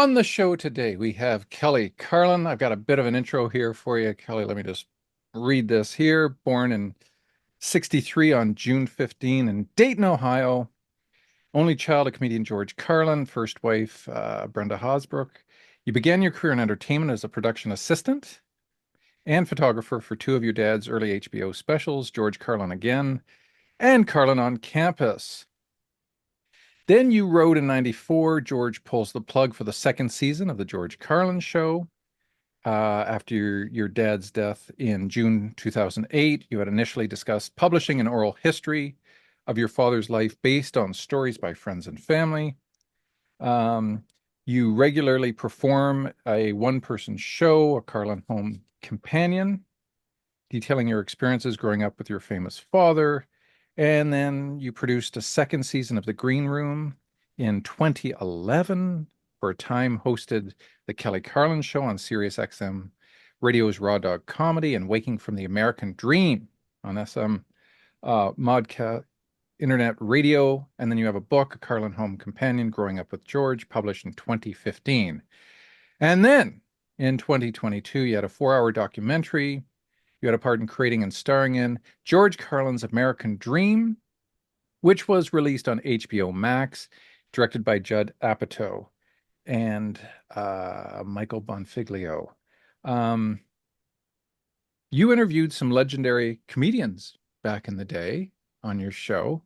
On the show today, we have Kelly Carlin. I've got a bit of an intro here for you. Kelly, let me just read this here. Born in 63 on June 15 in Dayton, Ohio. Only child of comedian George Carlin, first wife, Brenda Hosbrook. You began your career in entertainment as a production assistant and photographer for two of your dad's early HBO specials, George Carlin Again and Carlin on Campus. Then you wrote in 94, George pulls the plug for the second season of The George Carlin Show. After your dad's death in June 2008, you had initially discussed publishing an oral history of your father's life based on stories by friends and family. You regularly perform a one-person show, a Carlin Home Companion, detailing your experiences growing up with your famous father. And then you produced a second season of The Green Room in 2011, for a time hosted The Kelly Carlin Show on Sirius XM, radio's Raw Dog Comedy, and Waking from the American Dream on SM Modcast Internet Radio. And then you have a book, A Carlin Home Companion, Growing Up with George, published in 2015. And then in 2022, you had a 4-hour documentary you had a part in creating and starring in George Carlin's American Dream, which was released on HBO Max, directed by Judd Apatow and Michael Bonfiglio. You interviewed some legendary comedians back in the day on your show.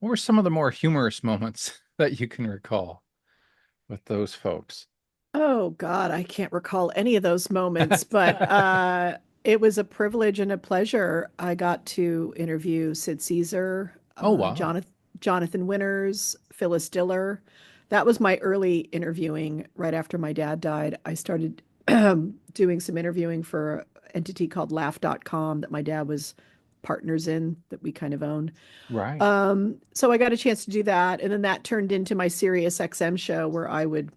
What were some of the more humorous moments that you can recall with those folks? Oh God, I can't recall any of those moments, but it was a privilege and a pleasure. I got to interview Sid Caesar, Oh, wow. Jonathan Winters, Phyllis Diller. That was my early interviewing right after my dad died. I started doing some interviewing for an entity called Laugh.com that my dad was partners in that we kind of owned. Right. So I got a chance to do that, and then that turned into my Sirius XM show where I would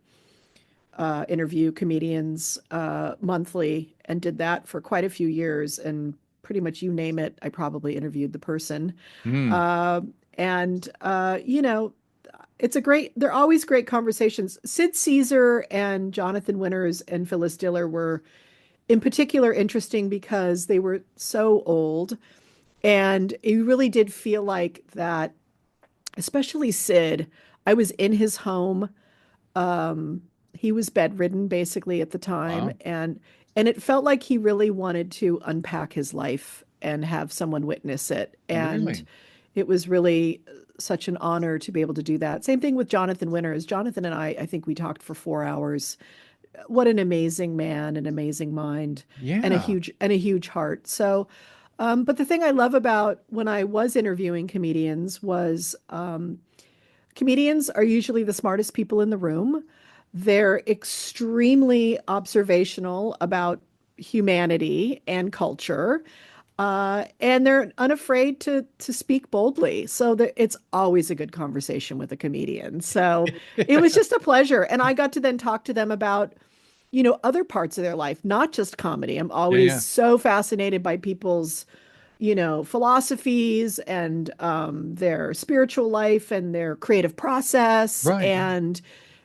interview comedians monthly and did that for quite a few years. And pretty much you name it, I probably interviewed the person. Mm. Uh, and they're always great conversations. Sid Caesar and Jonathan Winters and Phyllis Diller were in particular interesting because they were so old. And it really did feel like that, especially Sid. I was in his home. He was bedridden basically at the time, Wow. and it felt like he really wanted to unpack his life and have someone witness it. And Really? it was really such an honor to be able to do that. Same thing with Jonathan Winters. Jonathan and I think we talked for 4 hours. What an amazing man, an amazing mind, Yeah. and a huge heart. So, but the thing I love about when I was interviewing comedians was comedians are usually the smartest people in the room. They're extremely observational about humanity and culture, and they're unafraid to speak boldly. So that it's always a good conversation with a comedian. So it was just a pleasure, and I got to then talk to them about other parts of their life, not just comedy. I'm Yeah, always yeah. so fascinated by people's philosophies and their spiritual life and their creative process Right, right. and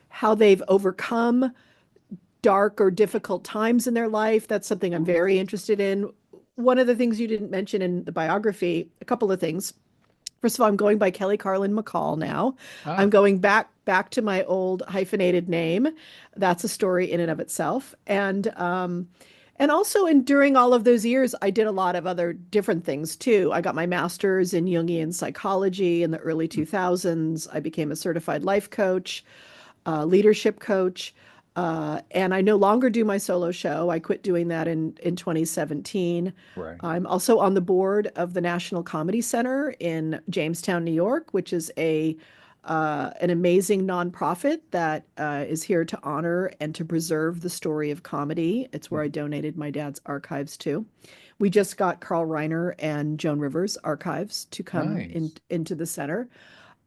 how they've overcome dark or difficult times in their life. That's something I'm very interested in. One of the things you didn't mention in the biography, a couple of things. First of all, I'm going by Kelly Carlin McCall now. I'm Ah, going back to my old hyphenated name. That's a story in and of itself. And also, in during all of those years, I did a lot of other different things too. I got my master's in Jungian psychology in the early 2000s. I became a certified life coach, leadership coach. And I no longer do my solo show. I quit doing that in 2017. right. I'm also on the board of the National Comedy Center in Jamestown, New York, which is an amazing nonprofit that is here to honor and to preserve the story of comedy. It's where I Mhm. donated my dad's archives to. We just got Carl Reiner and Joan Rivers archives to come Nice. into the center.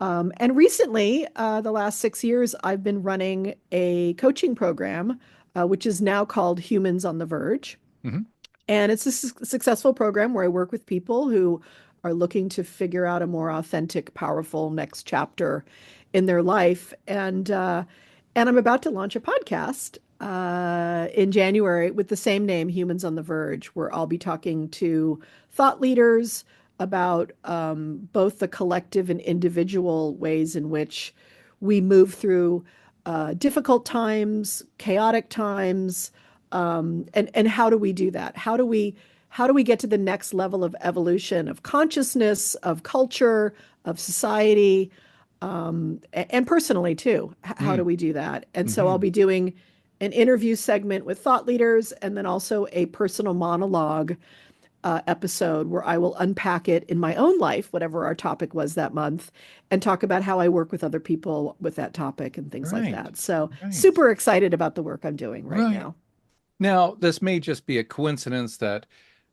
And recently, the last 6 years, I've been running a coaching program, which is now called Humans on the Verge. Hmm. And it's a successful program where I work with people who are looking to figure out a more authentic, powerful next chapter in their life. And I'm about to launch a podcast in January with the same name, Humans on the Verge, where I'll be talking to thought leaders about both the collective and individual ways in which we move through difficult times, chaotic times, and how do we do that? How do we get to the next level of evolution of consciousness, of culture, of society? And personally too, how do Mm, we do that? And so I'll hmm. be doing an interview segment with thought leaders and then also a personal monologue episode where I will unpack it in my own life, whatever our topic was that month, and talk about how I work with other people with that topic and things like Right. that. So Right. super excited about the work I'm doing right Right. now. Now, this may just be a coincidence that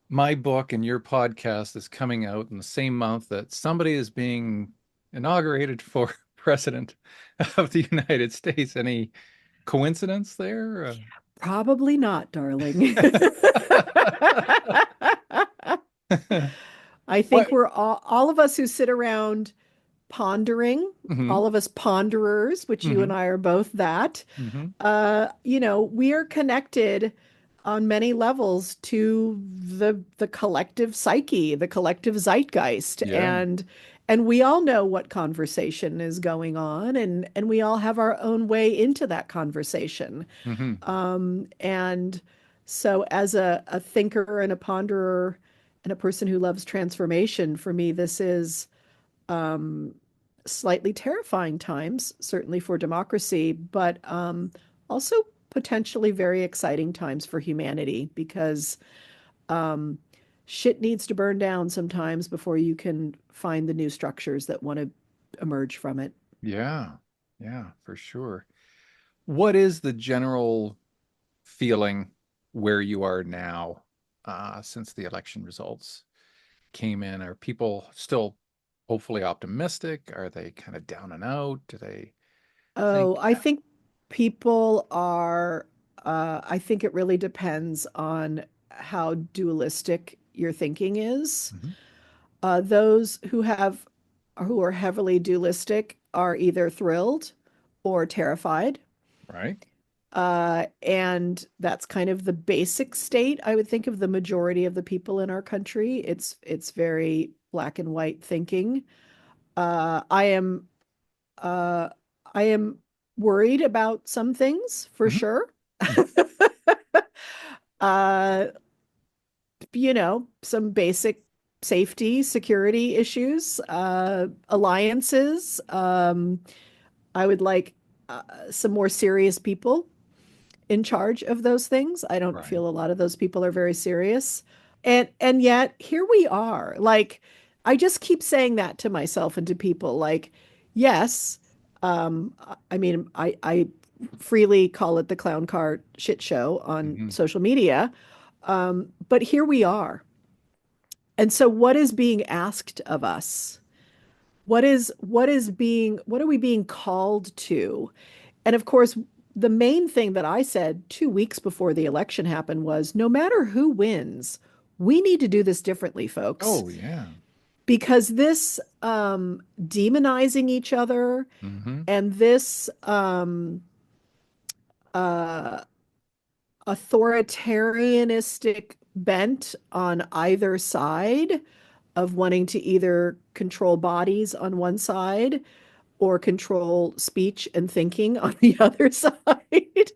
my book and your podcast is coming out in the same month that somebody is being inaugurated for president of the United States. Any coincidence there? Probably not, darling. I think What? we're all of us who sit around pondering, Hmm. all of us ponderers, which you and Hmm. I are both that, Hmm. we are connected on many levels to the collective psyche, the collective zeitgeist, Yeah. and we all know what conversation is going on, and we all have our own way into that conversation. Hmm. And so, as a thinker and a ponderer and a person who loves transformation, for me, this is um, slightly terrifying times, certainly for democracy, but also potentially very exciting times for humanity because um, shit needs to burn down sometimes before you can find the new structures that want to emerge from it. Yeah. Yeah, for sure. What is the general feeling where you are now, since the election results came in? Are people still hopefully optimistic? Are they kind of down and out? Do they Oh, think? I think people are, I think it really depends on how dualistic your thinking is. Mhm. Those who are heavily dualistic are either thrilled or terrified. Right? And that's kind of the basic state, I would think, of the majority of the people in our country. It's very black and white thinking. Uh, I am uh, I am worried about some things for Mhm. sure. Mhm. uh, some basic safety, security issues, alliances. I would like some more serious people in charge of those things. I don't Right. feel a lot of those people are very serious. And yet here we are. Like I just keep saying that to myself and to people like yes, I mean I freely call it the clown car shit show on Hmm. social media. But here we are. And so what is being asked of us? What are we being called to? And of course, the main thing that I said 2 weeks before the election happened was no matter who wins, we need to do this differently, folks. Oh, yeah. Because this demonizing each other Hmm. and this uh, authoritarianistic bent on either side of wanting to either control bodies on one side or control speech and thinking on the other side.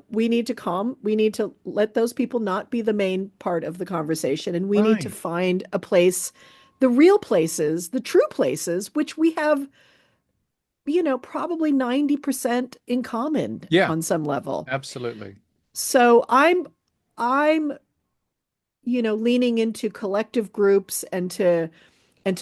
We need to calm. We need to let those people not be the main part of the conversation. And we need to Right. find a place, the real places, the true places, which we have, probably 90% in common Yeah, on some level. absolutely. So I'm, leaning into collective groups and to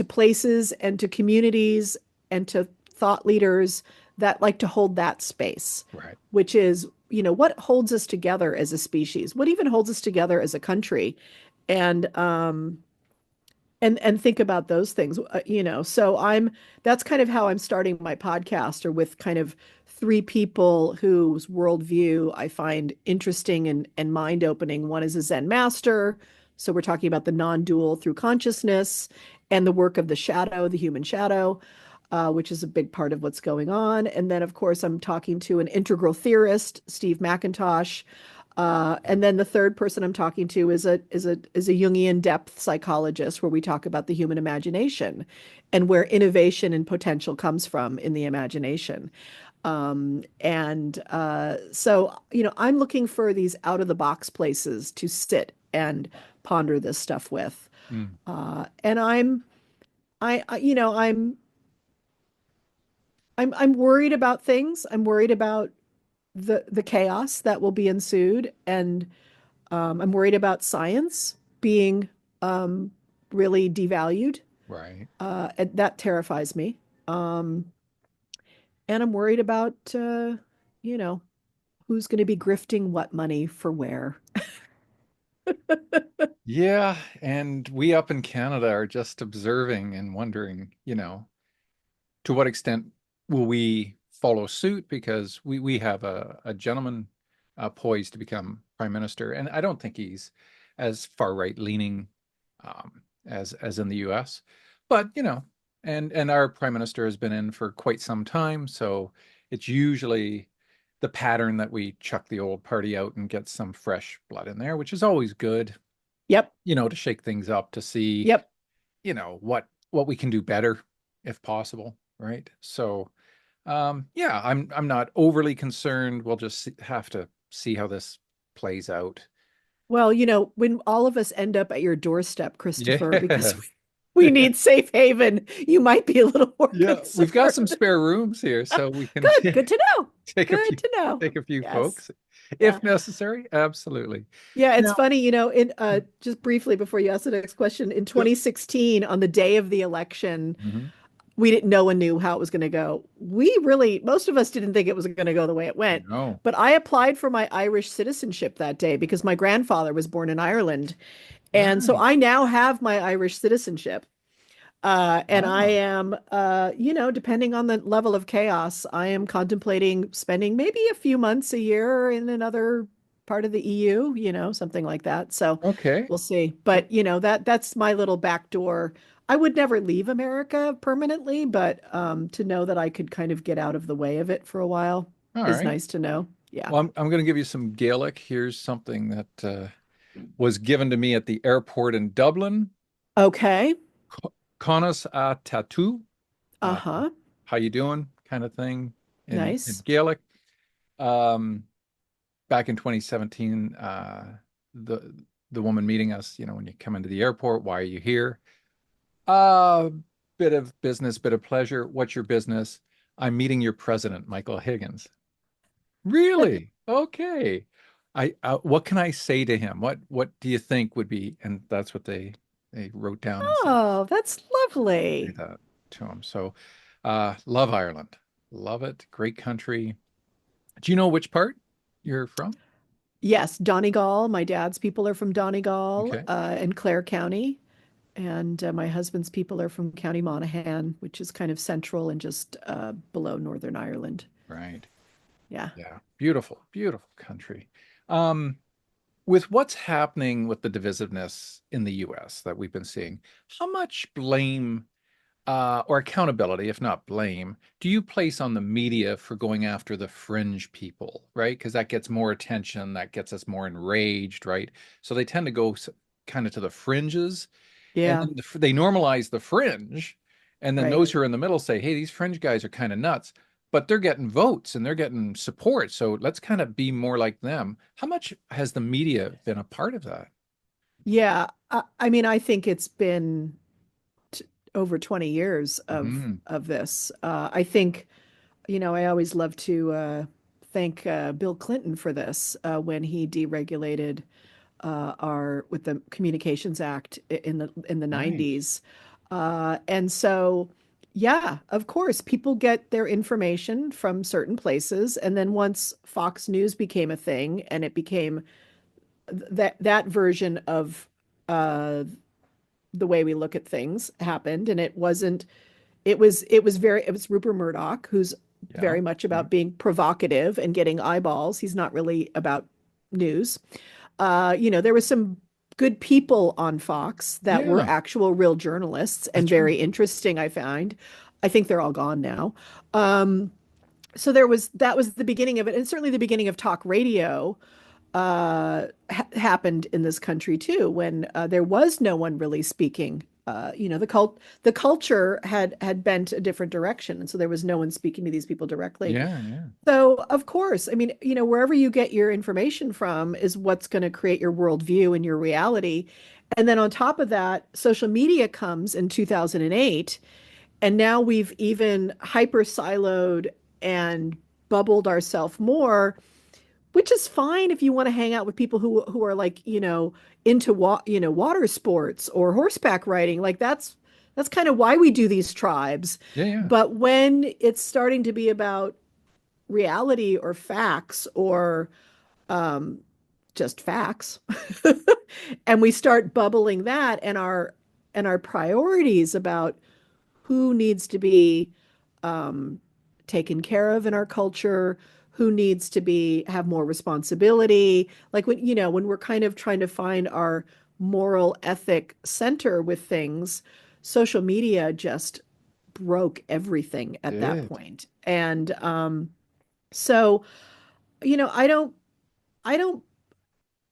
places and to communities and to thought leaders that like to hold that space, Right. which is, what holds us together as a species? What even holds us together as a country? And and think about those things, So that's kind of how I'm starting my podcast, or with kind of three people whose worldview I find interesting and mind-opening. One is a Zen master, so we're talking about the non-dual through consciousness and the work of the shadow, the human shadow. which is a big part of what's going on. And then, of course, I'm talking to an integral theorist, Steve McIntosh. And then the third person I'm talking to is a Jungian depth psychologist, where we talk about the human imagination and where innovation and potential comes from in the imagination. And I'm looking for these out of the box places to sit and ponder this stuff with. Mm, And I you know, I'm worried about things. I'm worried about the chaos that will be ensued, and I'm worried about science being um, really devalued. right. And that terrifies me. Um, and I'm worried about, you know, who's going to be grifting what money for where. Yeah, and we up in Canada are just observing and wondering, to what extent will we follow suit because we have a gentleman poised to become prime minister, and I don't think he's as far right leaning as in the U.S. But and our prime minister has been in for quite some time, so it's usually the pattern that we chuck the old party out and get some fresh blood in there, which is always good, Yep. to shake things up to see Yep. what we can do better if possible, right? So yeah, I'm not overly concerned. We'll just have to see how this plays out. Well, when all of us end up at your doorstep, Christopher, because we, Yes. we need safe haven, you might be a little more Yeah, we've got some concerned. spare rooms here, so we can Good to know. take a few Good to know. take a few Yes. folks Yeah. if necessary. Absolutely. Yeah, it's Now, funny, in just briefly before you ask the next question, in yep. 2016, on the day of the election, Mhm. we didn't no one knew how it was going to go. Most of us didn't think it was going to go the way it went. No. But I applied for my Irish citizenship that day because my grandfather was born in Ireland. And so Right. I now have my Irish citizenship. And I Wow. am, depending on the level of chaos, I am contemplating spending maybe a few months a year in another part of the EU, something like that. So Okay. we'll see. But, that's my little back door. I would never leave America permanently, but to know that I could kind of get out of the way of it for a while All is right. nice to know. Yeah. Well, I'm going to give you some Gaelic. Here's something that was given to me at the airport in Dublin. Okay. Conas a tattoo. Uh, Uh-huh. how you doing? Kind of thing in Nice. Gaelic. Um, Back in 2017, the the woman meeting us, when you come into the airport, why are you here? Uh, Bit of business, bit of pleasure. What's your business? I'm meeting your president, Michael Higgins. Really? Okay. What can I say to him? What do you think would be? And that's what they wrote down and said Oh, that's say lovely. that to him. So, love Ireland. Love it. Great country. Do you know which part you're from? Yes, Donegal. My dad's people are from Donegal, Okay. in Clare County, and my husband's people are from County Monaghan, which is kind of central and just below Northern Ireland. Right. Yeah. Yeah. Beautiful, beautiful country. Um, with what's happening with the divisiveness in the US that we've been seeing, how much blame or accountability, if not blame, do you place on the media for going after the fringe people, right? Because that gets more attention, that gets us more enraged, right? So they tend to go kind of to the fringes, and Yeah. then they normalize the fringe, and then Right. those who are in the middle say, "Hey, these fringe guys are kind of nuts." But they're getting votes and they're getting support. So let's kind of be more like them. How much has the media been a part of that? Yeah. I mean, I think it's been t over 20 years of Hmm. this. I think, I always love to thank Bill Clinton for this when he deregulated our with the Communications Act in the Right. 90s. And so, yeah, of course, people get their information from certain places, and then once Fox News became a thing, and it became that version of uh, the way we look at things happened, and it was Rupert Murdoch, who's Yeah. very much Yeah. about being provocative and getting eyeballs. He's not really about news. There was some good people on Fox that were Yeah. actual real journalists and That's right. very interesting, I find. I think they're all gone now. Um, so there was that was the beginning of it, and certainly the beginning of talk radio happened in this country too, when there was no one really speaking. The culture had bent a different direction, and so there was no one speaking to these people directly. Yeah, yeah. So, of course, I mean, wherever you get your information from is what's going to create your worldview and your reality. And then on top of that, social media comes in 2008, and now we've even hyper siloed and bubbled ourselves more, which is fine if you want to hang out with people who are like, into water sports or horseback riding. Like that's kind of why we do these tribes. Yeah, yeah. But when it's starting to be about reality or facts or um, just facts, and we start bubbling that and our priorities about who needs to be um, taken care of in our culture, who needs to be have more responsibility. Like when we're kind of trying to find our moral ethic center with things, social media just broke everything at that Did. point. And so, I don't,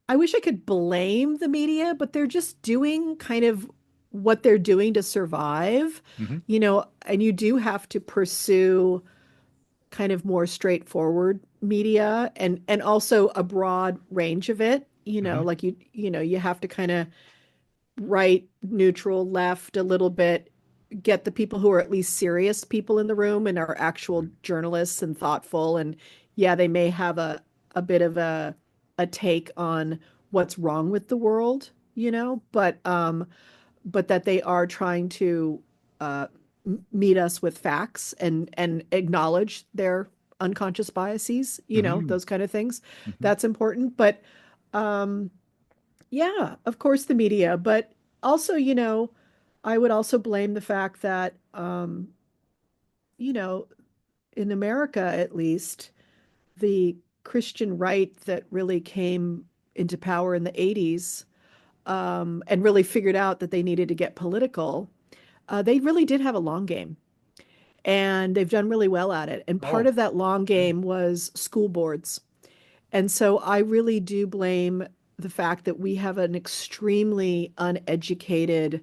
I wish I could blame the media, but they're just doing kind of what they're doing to survive, Hmm. and you do have to pursue kind of more straightforward media and also a broad range of it, Hmm. like you have to kind of right, neutral, left a little bit, get the people who are at least serious people in the room and are actual journalists and thoughtful. And yeah, they may have a bit of a take on what's wrong with the world, but that they are trying to uh, meet us with facts and acknowledge their unconscious biases, Hmm. those kind of things. Hmm. That's important. But um, yeah, of course, the media, but also, I would also blame the fact that, you know, in America at least, the Christian right that really came into power in the 80s, and really figured out that they needed to get political, they really did have a long game. And they've done really well at it. And part Oh, of that long great. game was school boards. And so I really do blame the fact that we have an extremely uneducated,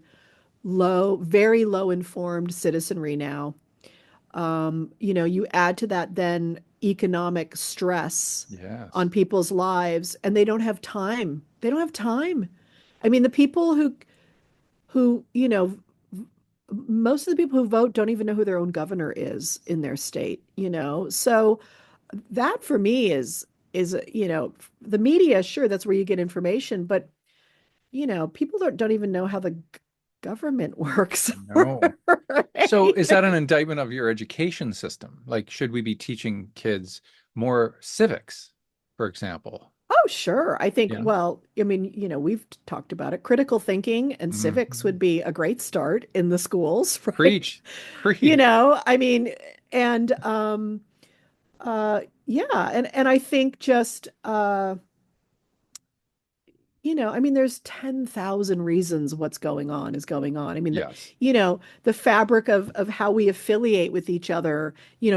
very low informed citizenry now. You add to that then economic stress on Yes. people's lives, and they don't have time. They don't have time. I mean, the people who, most of the people who vote don't even know who their own governor is in their state. So that for me is the media, sure, that's where you get information, but people don't even know how the government works. No. So is that Right? an indictment of your education system? Like, should we be teaching kids more civics, for example? Oh, sure. I think, Yeah. well, I mean, we've talked about it. Critical thinking and civics Hmm. would be a great start in the schools, right? Preach. Preach. I mean, and yeah, and I think just I mean, there's 10,000 reasons what's going on is going on. I mean, Yes. the fabric of how we affiliate with each other,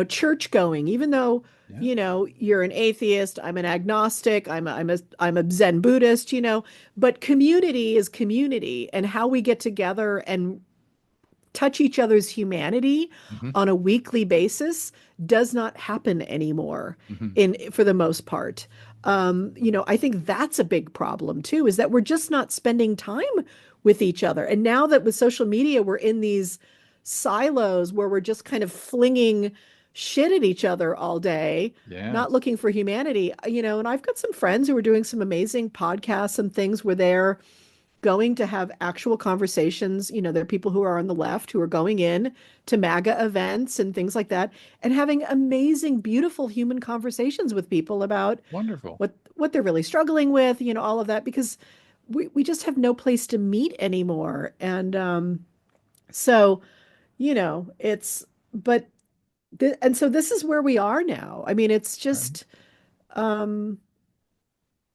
church going, even though, Yeah. you're an atheist, I'm an agnostic, I'm a Zen Buddhist, but community is community, and how we get together and touch each other's humanity Hmm. on a weekly basis does not happen anymore Hmm. in for the most part. I think that's a big problem too, is that we're just not spending time with each other. And now that with social media, we're in these silos where we're just kind of flinging shit at each other all day, not Yes. looking for humanity. And I've got some friends who are doing some amazing podcasts and things where they're going to have actual conversations. There are people who are on the left who are going in to MAGA events and things like that and having amazing, beautiful human conversations with people about Wonderful. what they're really struggling with, all of that, because we just have no place to meet anymore. And so, it's but and so this is where we are now. I mean, it's Right. just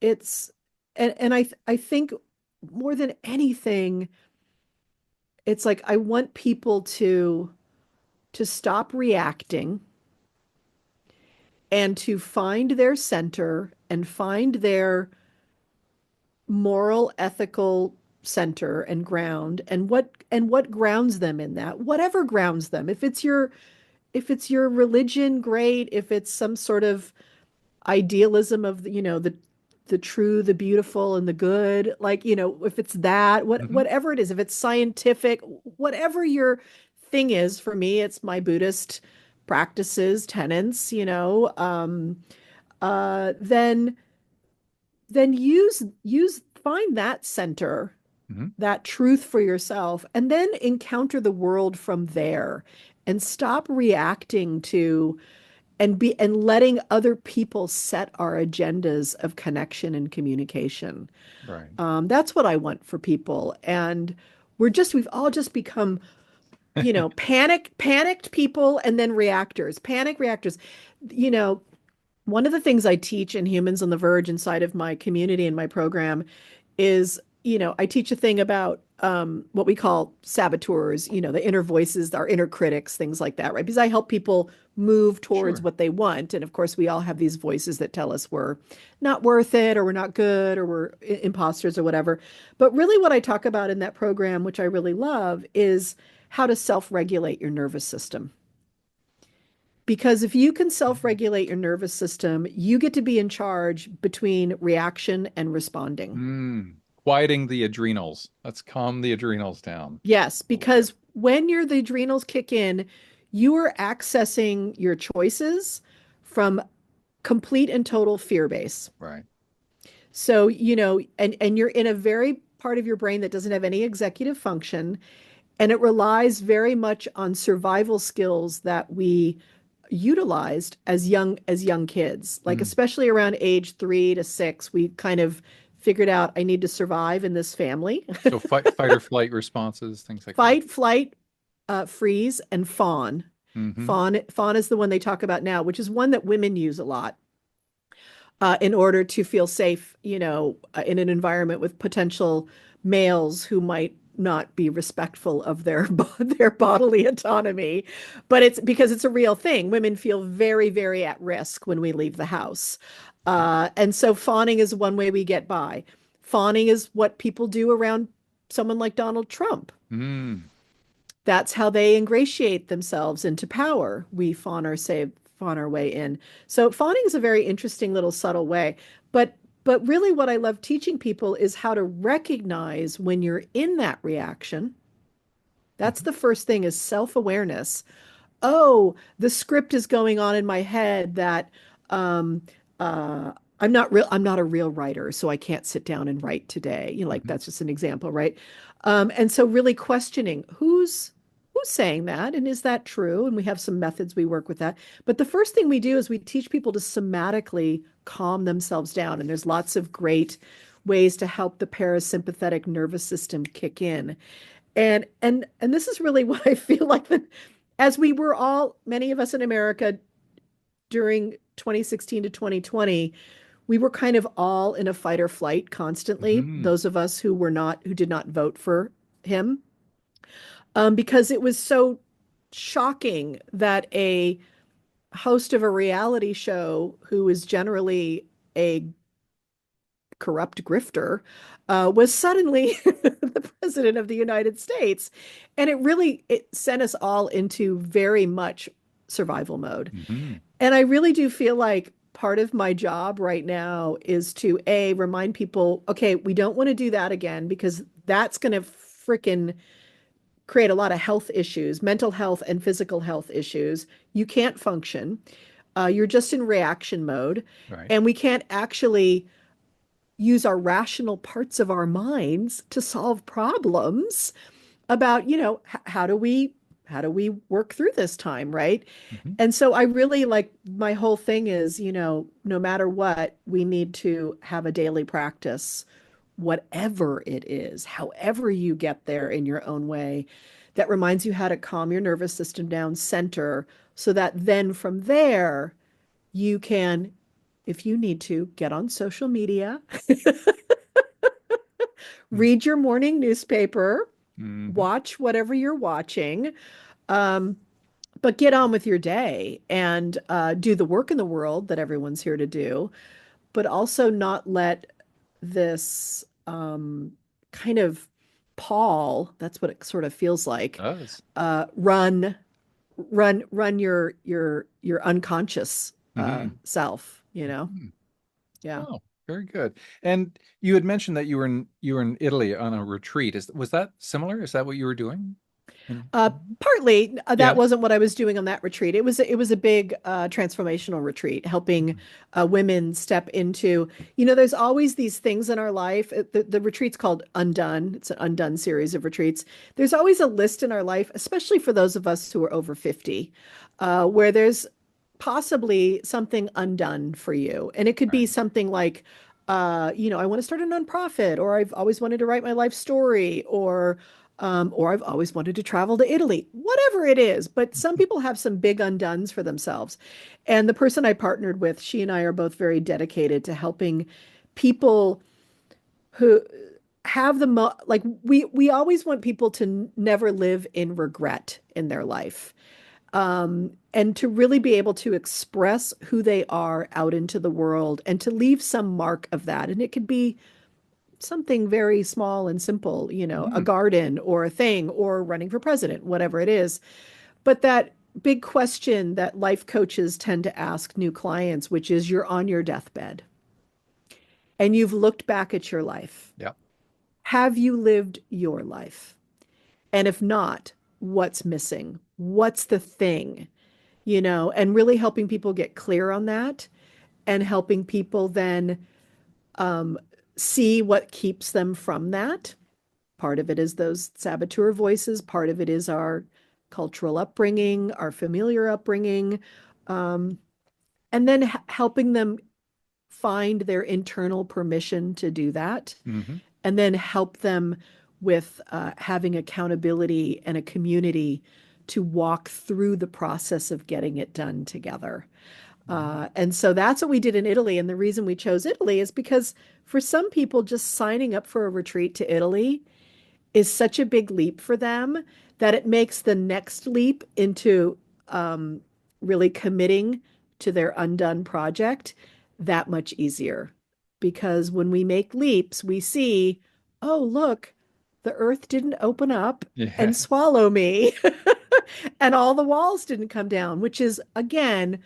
it's and I think more than anything, it's like I want people to stop reacting and to find their center and find their moral, ethical center and ground, and what grounds them in that, whatever grounds them. If it's your religion, great. If it's some sort of idealism of the true, the beautiful, and the good, like, if it's that, Hmm. whatever it is, if it's scientific, whatever your thing is. For me, it's my Buddhist practices, tenets, then use find that center, Hmm. that truth for yourself, and then encounter the world from there, and stop reacting to and letting other people set our agendas of connection and communication. Right. That's what I want for people. And we've all just become, panicked people and then panic reactors. You know, One of the things I teach in Humans on the Verge inside of my community and my program is, I teach a thing about what we call saboteurs, the inner voices, our inner critics, things like that, right? Because I help people move towards Sure. what they want. And of course, we all have these voices that tell us we're not worth it, or we're not good, or we're imposters, or whatever. But really, what I talk about in that program, which I really love, is how to self-regulate your nervous system. Because if you can self-regulate your nervous system, you get to be in charge between reaction and responding. Mm. Quieting the adrenals. Let's calm the adrenals down Yes, a little bit. because when the adrenals kick in, you are accessing your choices from complete and total fear base. Right. So, and you're in a very part of your brain that doesn't have any executive function, and it relies very much on survival skills that we utilized as young kids. Like, Mm. especially around age 3 to 6, we kind of figured out I need to survive in this family. So fight or flight responses, things like that. Fight, flight, freeze, and fawn. Hmm. Fawn is the one they talk about now, which is one that women use a lot in order to feel safe, in an environment with potential males who might not be respectful of their bodily autonomy. But it's because it's a real thing. Women feel very, very at risk when we leave the house. And so fawning is one way we get by. Fawning is what people do around someone like Donald Trump. Mm. That's how they ingratiate themselves into power. We fawn our way in. So fawning is a very interesting little subtle way. But really what I love teaching people is how to recognize when you're in that reaction. That's Hmm. the first thing, is self-awareness. Oh, the script is going on in my head that um uh I'm not a real writer, so I can't sit down and write today. Like, Hmm. that's just an example, right? And so really questioning who's saying that, and is that true? And we have some methods we work with that. But the first thing we do is we teach people to somatically calm themselves down. And there's lots of great ways to help the parasympathetic nervous system kick in. And this is really what I feel like, that as we were all, many of us in America during 2016 to 2020, we were kind of all in a fight or flight constantly. Hmm. Those of us who did not vote for him, because it was so shocking that a host of a reality show, who is generally a corrupt grifter, was suddenly the president of the United States. And it sent us all into very much survival mode. Hmm. And I really do feel like part of my job right now is to remind people, okay, we don't want to do that again, because that's going to frickin' create a lot of health issues, mental health and physical health issues. You can't function. You're just in reaction mode. Right. And we can't actually use our rational parts of our minds to solve problems about, how do we work through this time, right? Hmm. And so I really, like, my whole thing is, no matter what, we need to have a daily practice, whatever it is, however you get there in your own way, that reminds you how to calm your nervous system down, center, so that then from there you can, if you need to, get on social media, read your morning newspaper, Hmm. watch whatever you're watching, um, but get on with your day and do the work in the world that everyone's here to do, but also not let this kind of pall, that's what it sort of feels like, Does. run run your unconscious Hmm. self, you know? Yeah. Oh, very good. And you had mentioned that you were in Italy on a retreat. Was that similar? Is that what you were doing? In- Uh, Partly, that yeah. wasn't what I was doing on that retreat. It was a big transformational retreat, helping women step into, there's always these things in our life. The retreat's called Undone. It's an Undone series of retreats. There's always a list in our life, especially for those of us who are over 50, where there's possibly something undone for you. And it could be Right. something like, I want to start a nonprofit, or I've always wanted to write my life story, or I've always wanted to travel to Italy, whatever it is. But some people have some big undones for themselves. And the person I partnered with, she and I are both very dedicated to helping people who have like we always want people to never live in regret in their life. And to really be able to express who they are out into the world and to leave some mark of that. And it could be something very small and simple, a Mm, garden or a thing or running for president, whatever it is. But that big question that life coaches tend to ask new clients, which is you're on your deathbed and you've looked back at your life. yeah. Have you lived your life? And if not, what's missing? What's the thing? And really helping people get clear on that and helping people then um, see what keeps them from that. Part of it is those saboteur voices. Part of it is our cultural upbringing, our familiar upbringing, um, and then helping them find their internal permission to do that, Hmm. and then help them with having accountability and a community to walk through the process of getting it done together. And so that's what we did in Italy. And the reason we chose Italy is because for some people, just signing up for a retreat to Italy is such a big leap for them that it makes the next leap into um, really committing to their undone project that much easier. Because when we make leaps, we see, oh, look, the earth didn't open up and Yes. swallow me, and all the walls didn't come down, which is, again,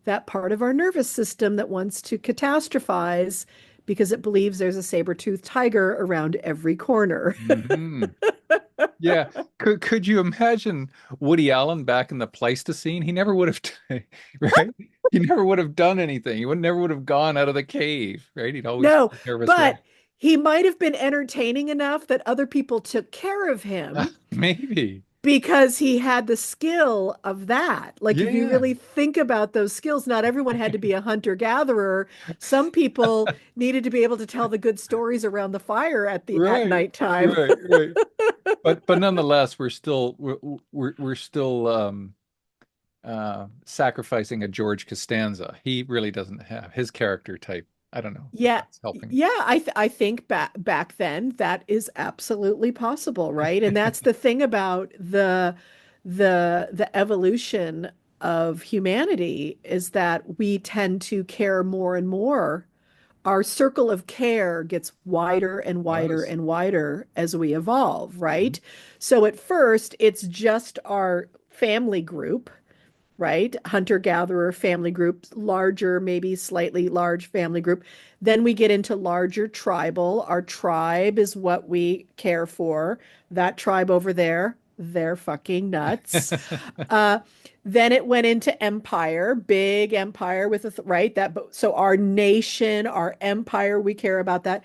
that part of our nervous system that wants to catastrophize because it believes there's a saber-toothed tiger around every corner. Hmm. Yeah. Could you imagine Woody Allen back in the Pleistocene? He never would have, right? He never would have done anything. He would never would have gone out of the cave, right? He'd always No, be a nervous wreck. but he might have been entertaining enough that other people took care of him Maybe. because he had the skill of that. Like, if you Yeah. really think about those skills, not everyone had to be a hunter-gatherer. Some people needed to be able to tell the good stories around the fire at Right. nighttime. Right. But nonetheless, we're still sacrificing a George Costanza. He really doesn't have his character type. I don't know if Yeah, that's helping. yeah, I think back then that is absolutely possible, right? And that's the thing about the evolution of humanity is that we tend to care more and more. Our circle of care gets wider and wider Does. and wider as we evolve, Mhm. right? So at first, it's just our family group, right? Hunter-gatherer family groups, larger, maybe slightly large family group. Then we get into larger tribal. Our tribe is what we care for. That tribe over there, they're fucking nuts. Uh, then it went into empire, big empire with right that so our nation, our empire, we care about that.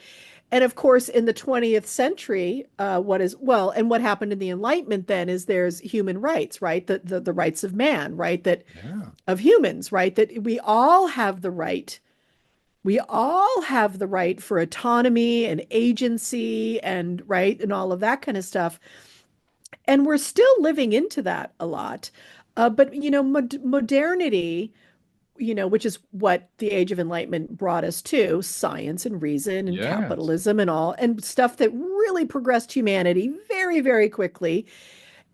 And of course, in the 20th century, and what happened in the Enlightenment then is there's human rights, right? The rights of man, right? That Yeah. of humans, right? That we all have the right. We all have the right for autonomy and agency and right and all of that kind of stuff. And we're still living into that a lot. But modernity, which is what the Age of Enlightenment brought us to, science and reason and Yes. capitalism and all, and stuff that really progressed humanity very, very quickly.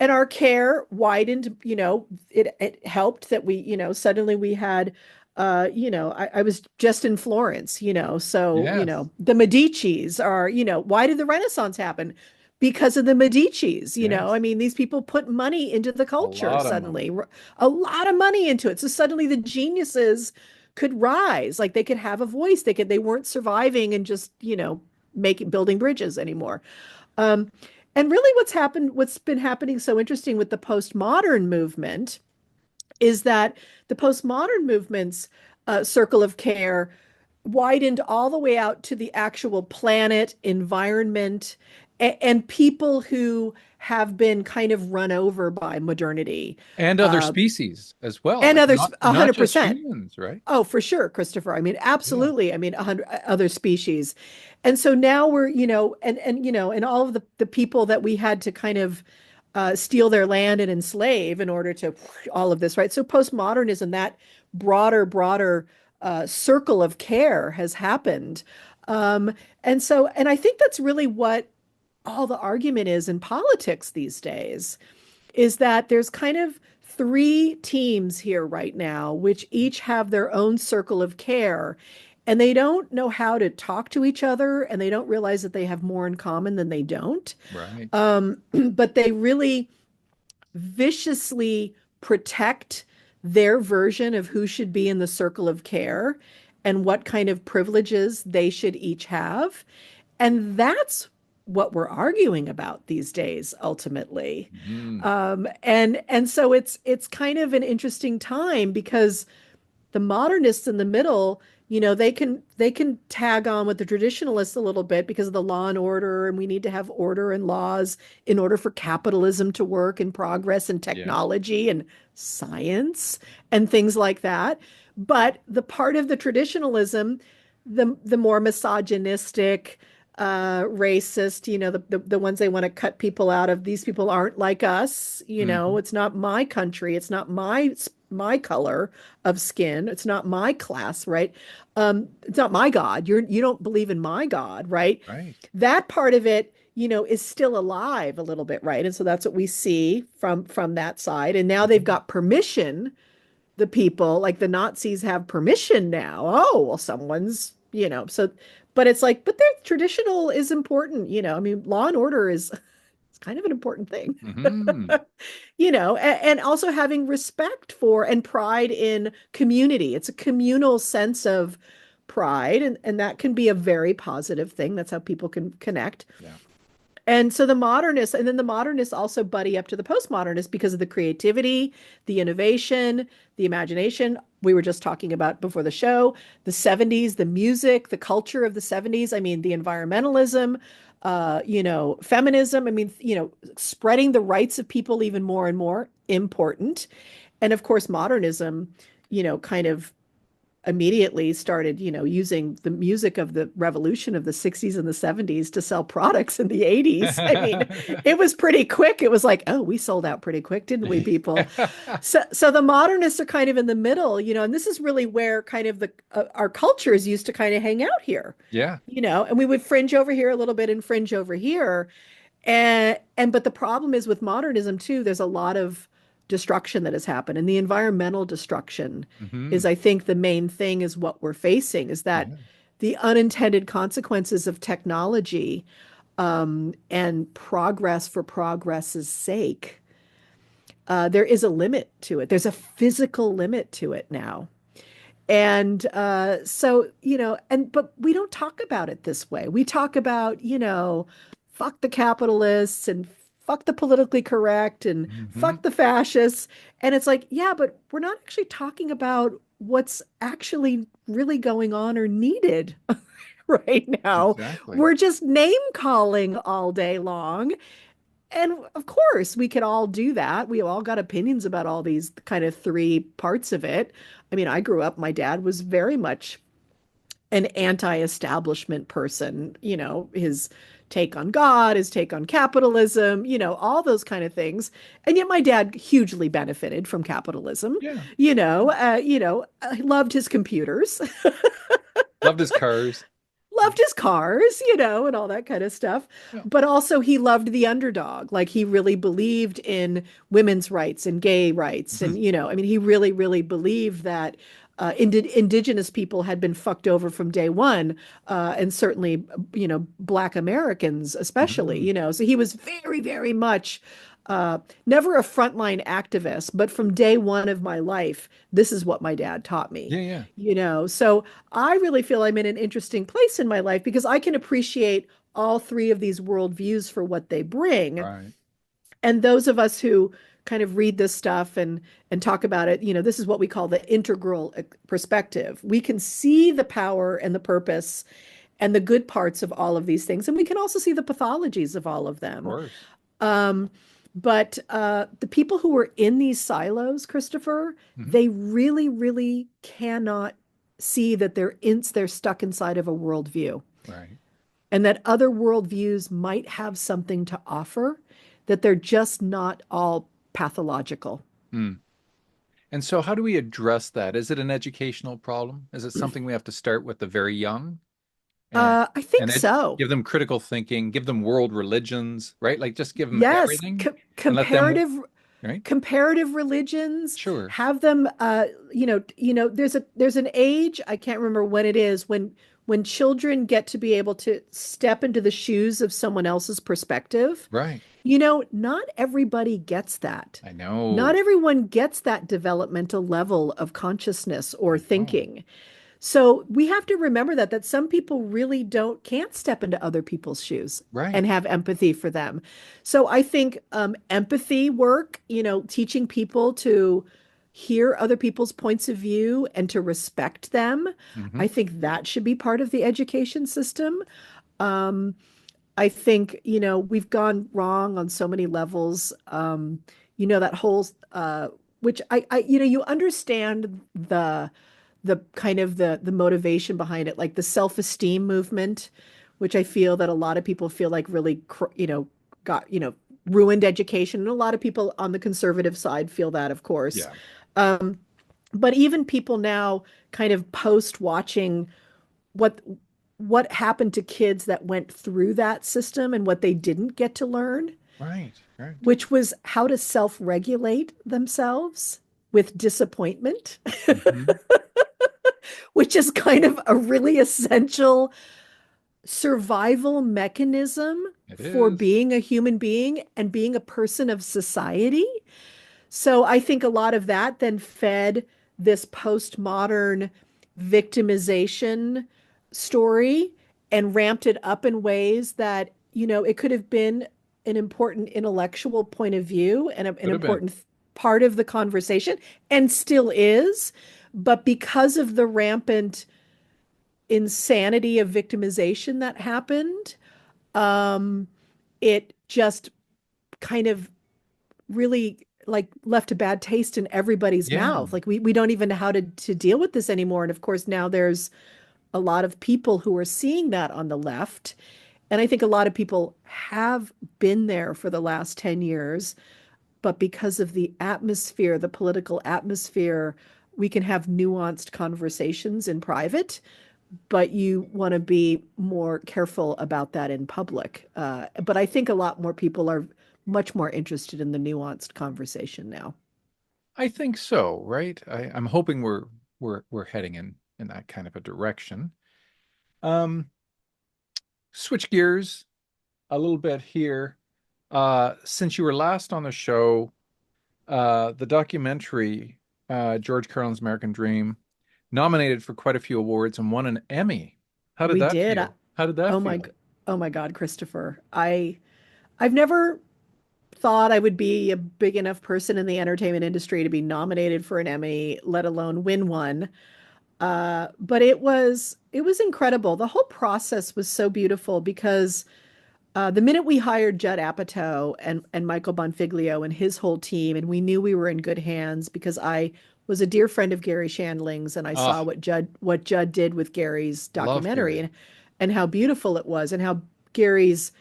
and our care widened, it helped that we, suddenly we had, I was just in Florence, so, Yes. the Medicis are, why did the Renaissance happen? Because of the Medicis, I Yes. mean, these people put money into the A culture lot of money. suddenly, a lot of money into it. So suddenly the geniuses could rise, like they could have a voice. They weren't surviving and just, making building bridges anymore. Um, and really what's been happening so interesting with the postmodern movement is that the postmodern movement's circle of care widened all the way out to the actual planet, environment, and people who have been kind of run over by modernity. And other Uh, species as well. and Like others, not just 100%. humans, right? Oh, for sure, Christopher. I mean, Yeah. absolutely. I mean, 100 other species. And so now we're, and all of the people that we had to kind of steal their land and enslave in order to all of this, right? So postmodernism, that broader circle of care has happened. And I think that's really what all the argument is in politics these days is that there's kind of three teams here right now, which each have their own circle of care. And they don't know how to talk to each other, and they don't realize that they have more in common than they don't. Right. But they really viciously protect their version of who should be in the circle of care and what kind of privileges they should each have. And that's what we're arguing about these days, ultimately. Mm. And so it's kind of an interesting time because the modernists in the middle, they can tag on with the traditionalists a little bit because of the law and order, and we need to have order and laws in order for capitalism to work and progress and Yes. technology and science and things like that. But the part of the traditionalism, the more misogynistic, racist, the ones they want to cut people out of, these people aren't like us, Hmm. it's not my country, it's not my color of skin, it's not my class, right? It's not my God. You don't believe in my God, right? Right. That part of it, is still alive a little bit, right? And so that's what we see from that side. And now they've Mhm. got permission, the people, like the Nazis have permission now. Oh, well, someone's, so, but it's like, but their traditional is important, I mean, law and order is it's kind of an important thing, Mhm. and also having respect for and pride in community. It's a communal sense of pride, and that can be a very positive thing. That's how people can connect. Yeah. And so the modernists, and then the modernists also buddy up to the postmodernists because of the creativity, the innovation, the imagination. We were just talking about before the show, the 70s, the music, the culture of the 70s. I mean, the environmentalism, feminism. I mean, spreading the rights of people even more and more important. And of course, modernism, kind of immediately started, using the music of the revolution of the 60s and the 70s to sell products in the 80s. I mean, it was pretty quick. It was like, oh, we sold out pretty quick, didn't we, people? So the modernists are kind of in the middle, and this is really where kind of the our cultures used to kind of hang out here, Yeah. and we would fringe over here a little bit and fringe over here. And but the problem is with modernism too, there's a lot of destruction that has happened. And the environmental destruction is, Hmm. I think, the main thing is what we're facing is that Yeah. the unintended consequences of technology and progress for progress's sake, there is a limit to it. There's a physical limit to it now. And so, but we don't talk about it this way. We talk about, fuck the capitalists and fuck the politically correct and Hmm. fuck the fascists. And it's like, yeah, but we're not actually talking about what's actually really going on or needed right now. Exactly. We're just name calling all day long. And of course, we could all do that. We all got opinions about all these kind of three parts of it. I mean, I grew up, my dad was very much an anti-establishment person, his take on God, his take on capitalism, all those kind of things. And yet my dad hugely benefited from capitalism. Yeah. Loved his computers. Loved his cars. loved his cars, and all that kind of stuff. Yeah. But also he loved the underdog. Like he really believed in women's rights and gay rights. Mhm. And, I mean, he really, really believed that indigenous people had been fucked over from day one. And certainly, Black Americans, especially, Mhm. so he was very, very much never a frontline activist, but from day one of my life, this is what my dad taught me, Yeah, yeah. So I really feel I'm in an interesting place in my life because I can appreciate all three of these worldviews for what they bring. Right. And those of us who kind of read this stuff and talk about it, this is what we call the integral perspective. We can see the power and the purpose and the good parts of all of these things, and we can also see the pathologies of all of Of them. course. Um, but the people who are in these silos, Christopher, Mhm. they really, really cannot see that they're stuck inside of a worldview, Right. and that other worldviews might have something to offer, that they're just not all pathological. Mm. And so how do we address that? Is it an educational problem? Is it something we have to start with the very young and I think and so. give them critical thinking, give them world religions, right? Like just give them Yes, everything and let them, comparative right? comparative religions, Sure. have them there's an age, I can't remember when it is, when children get to be able to step into the shoes of someone else's perspective. Right. Not everybody gets that. I Not know. everyone gets that developmental level of consciousness or I know. thinking. So we have to remember that some people really can't step into other people's shoes Right. and have empathy for them. So I think empathy work, teaching people to hear other people's points of view and to respect them, Hmm. I think that should be part of the education system. Um, I think, we've gone wrong on so many levels. That whole which you understand the kind of the motivation behind it, like the self-esteem movement, which I feel that a lot of people feel like really, got, ruined education. And a lot of people on the conservative side feel that, of course. Yeah. Um, but even people now kind of post watching what what happened to kids that went through that system and what they didn't get to learn, Right. Right. which was how to self-regulate themselves with disappointment, Hmm. which is kind of a really essential survival mechanism It for is. being a human being and being a person of society. So I think a lot of that then fed this postmodern victimization story and ramped it up in ways that, it could have been an important intellectual point of view and an Could have been. important part of the conversation and still is. But because of the rampant insanity of victimization that happened, um, it just kind of really like left a bad taste in everybody's Yeah. mouth. Like we don't even know how to deal with this anymore. And of course, now there's a lot of people who are seeing that on the left. And I think a lot of people have been there for the last 10 years, but because of the atmosphere, the political atmosphere, we can have nuanced conversations in private, but you want to be more careful about that in public. But I think a lot more people are much more interested in the nuanced conversation now. I think so, right? I'm hoping we're heading in that kind of a direction. Um, Switch gears a little bit here. Since you were last on the show, the documentary, George Carlin's American Dream, nominated for quite a few awards and won an Emmy. How did We that did. feel? How did that Oh my, feel? oh my God, Christopher. I've never thought I would be a big enough person in the entertainment industry to be nominated for an Emmy, let alone win one. But it was incredible. The whole process was so beautiful because the minute we hired Judd Apatow and Michael Bonfiglio and his whole team, and we knew we were in good hands because I was a dear friend of Gary Shandling's, and I saw Oh, what Judd did with Gary's love documentary, Gary. and how beautiful it was, and how Gary's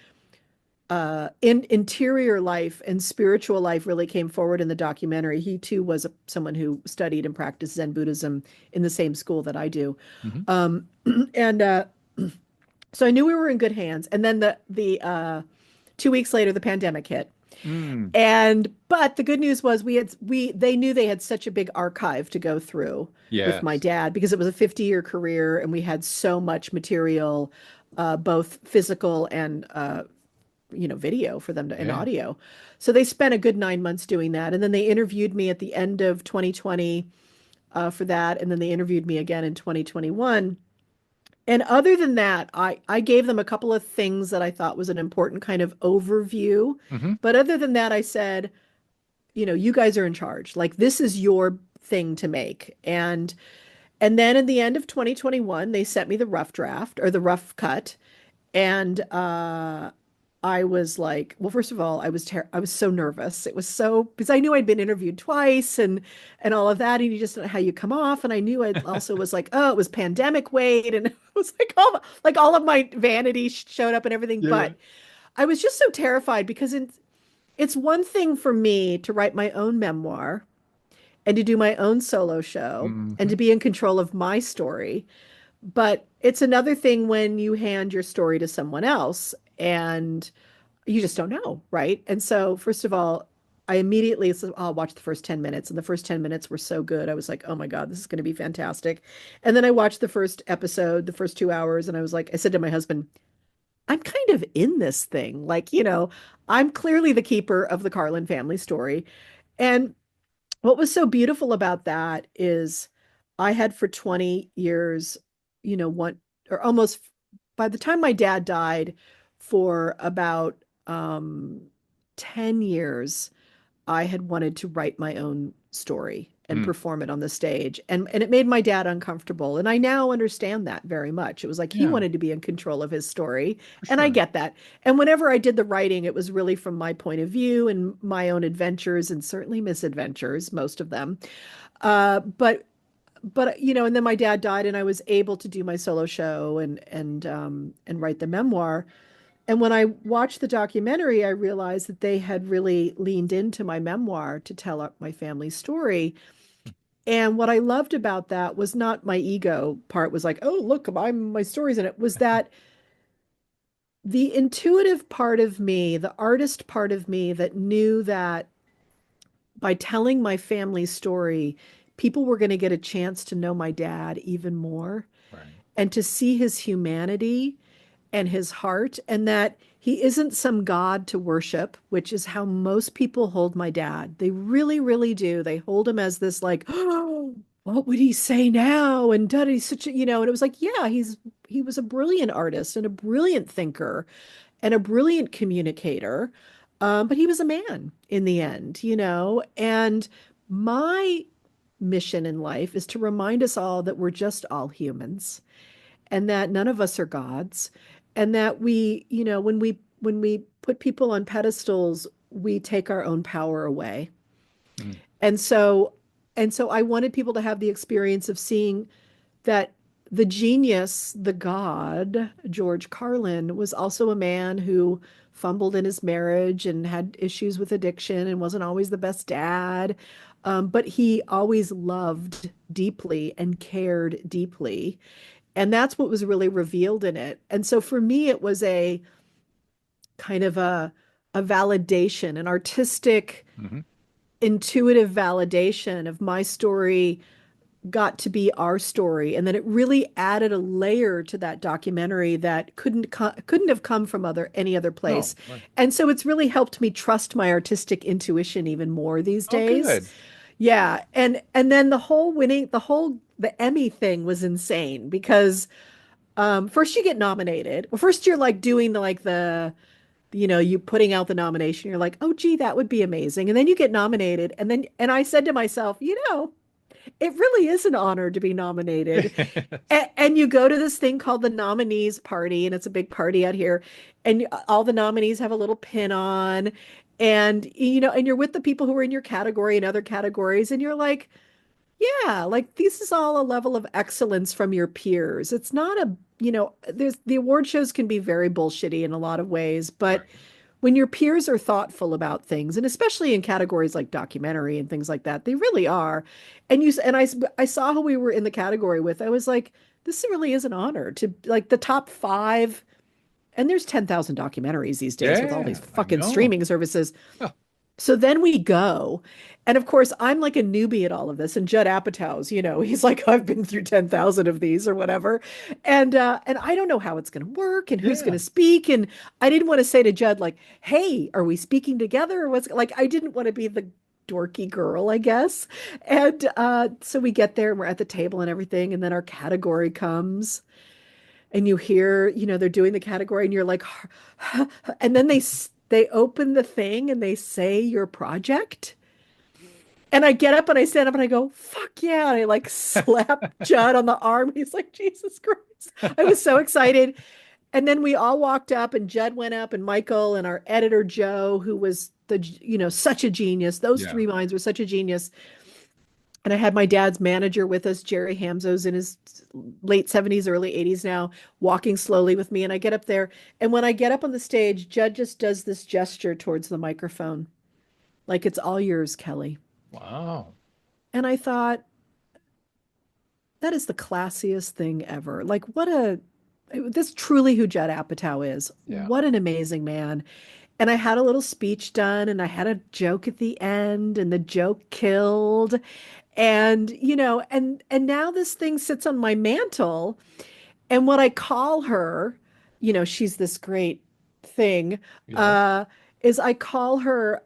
in interior life and spiritual life really came forward in the documentary. He too was someone who studied and practiced Zen Buddhism in the same school that I do. Hmm. Um, and So I knew we were in good hands. And then the 2 weeks later, the pandemic hit. Mm, And but the good news was they knew they had such a big archive to go through with my yes. dad because it was a 50-year career and we had so much material, both physical and video for them to and Yeah. audio. So they spent a good 9 months doing that. And then they interviewed me at the end of 2020 for that. And then they interviewed me again in 2021. And other than that, I gave them a couple of things that I thought was an important kind of overview. Hmm. But other than that, I said, you guys are in charge. Like this is your thing to make. And then in the end of 2021, they sent me the rough draft or the rough cut. And I was like, well, first of all, I was so nervous. It was so because I knew I'd been interviewed twice and all of that, and you just don't know how you come off. And I knew I also was like, oh, it was pandemic weight, and it was like all of my vanity showed up and everything. Yeah, yeah. But I was just so terrified because it's one thing for me to write my own memoir and to do my own solo show and Hmm. to be in control of my story. But it's another thing when you hand your story to someone else and you just don't know, right? And so, first of all, I immediately said, I'll watch the first 10 minutes. And the first 10 minutes were so good. I was like, oh my God, this is going to be fantastic. And then I watched the first episode, the first 2 hours, and I was like, I said to my husband, I'm kind of in this thing. Like, I'm clearly the keeper of the Carlin family story. And what was so beautiful about that is I had for 20 years, one or almost by the time my dad died, for about 10 years, I had wanted to write my own story and Mm. perform it on the stage. And it made my dad uncomfortable. And I now understand that very much. It was like he Yeah, wanted to be in control of his story. for And I sure. get that. And whenever I did the writing, it was really from my point of view and my own adventures and certainly misadventures, most of them. But and then my dad died and I was able to do my solo show and write the memoir. And when I watched the documentary, I realized that they had really leaned into my memoir to tell my family's story. And what I loved about that was not my ego part was like, oh, look, my stories in it, was that the intuitive part of me, the artist part of me that knew that by telling my family's story, people were going to get a chance to know my dad even more Right. and to see his humanity and his heart, and that he isn't some god to worship, which is how most people hold my dad. They really, really do. They hold him as this like, oh, what would he say now? And dad, he's such a, and it was like, yeah, he was a brilliant artist and a brilliant thinker and a brilliant communicator. But he was a man in the end, and my mission in life is to remind us all that we're just all humans and that none of us are gods and that when we put people on pedestals we take our own power away. Mm. And so and so I wanted people to have the experience of seeing that the genius, the god George Carlin, was also a man who fumbled in his marriage and had issues with addiction and wasn't always the best dad, but he always loved deeply and cared deeply, and that's what was really revealed in it. And so for me, it was a kind of a validation, an artistic, Hmm. intuitive validation of my story got to be our story. And then it really added a layer to that documentary that couldn't have come from any other No, place. right. And so it's really helped me trust my artistic intuition even more these Oh, days. good. Yeah. And then the Emmy thing was insane because first you get nominated. Well, first you're like doing you putting out the nomination. You're like, oh, gee, that would be amazing. And then you get nominated. And I said to myself, it really is an honor to be nominated. And you go to this thing called the nominees party, and it's a big party out here. And all the nominees have a little pin on. And you're with the people who are in your category and other categories. And you're like, yeah, like this is all a level of excellence from your peers. It's not there's the award shows can be very bullshitty in a lot of ways, but Right. when your peers are thoughtful about things, and especially in categories like documentary and things like that, they really are. And I saw who we were in the category with. I was like, this really is an honor to like the top five. And there's 10,000 documentaries these days with all these Yeah, I fucking know. streaming services. So then we go, and of course, I'm like a newbie at all of this. And Judd Apatow's, he's like, I've been through 10,000 of these or whatever. And I don't know how it's going to work and who's going Yeah. to speak. And I didn't want to say to Judd, like, hey, are we speaking together? Or what's like, I didn't want to be the dorky girl, I guess. And so we get there and we're at the table and everything. And then our category comes and you hear, they're doing the category and you're like, and then they open the thing and they say your project. And I get up and I stand up and I go, fuck yeah. And I like slap Judd on the arm. He's like, Jesus Christ. I was so excited. And then we all walked up and Judd went up and Michael and our editor, Joe, who was such a genius. Those Yeah. three minds were such a genius. And I had my dad's manager with us, Jerry Hamzo's in his late 70s, early 80s now, walking slowly with me. And I get up there. And when I get up on the stage, Judd just does this gesture towards the microphone, like it's all yours, Kelly. Wow. And I thought, that is the classiest thing ever. Like, this truly who Judd Apatow is. Yeah. What an amazing man. And I had a little speech done and I had a joke at the end and the joke killed. And, and now this thing sits on my mantle. And what I call her, she's this great thing, Yes. uh, is I call her,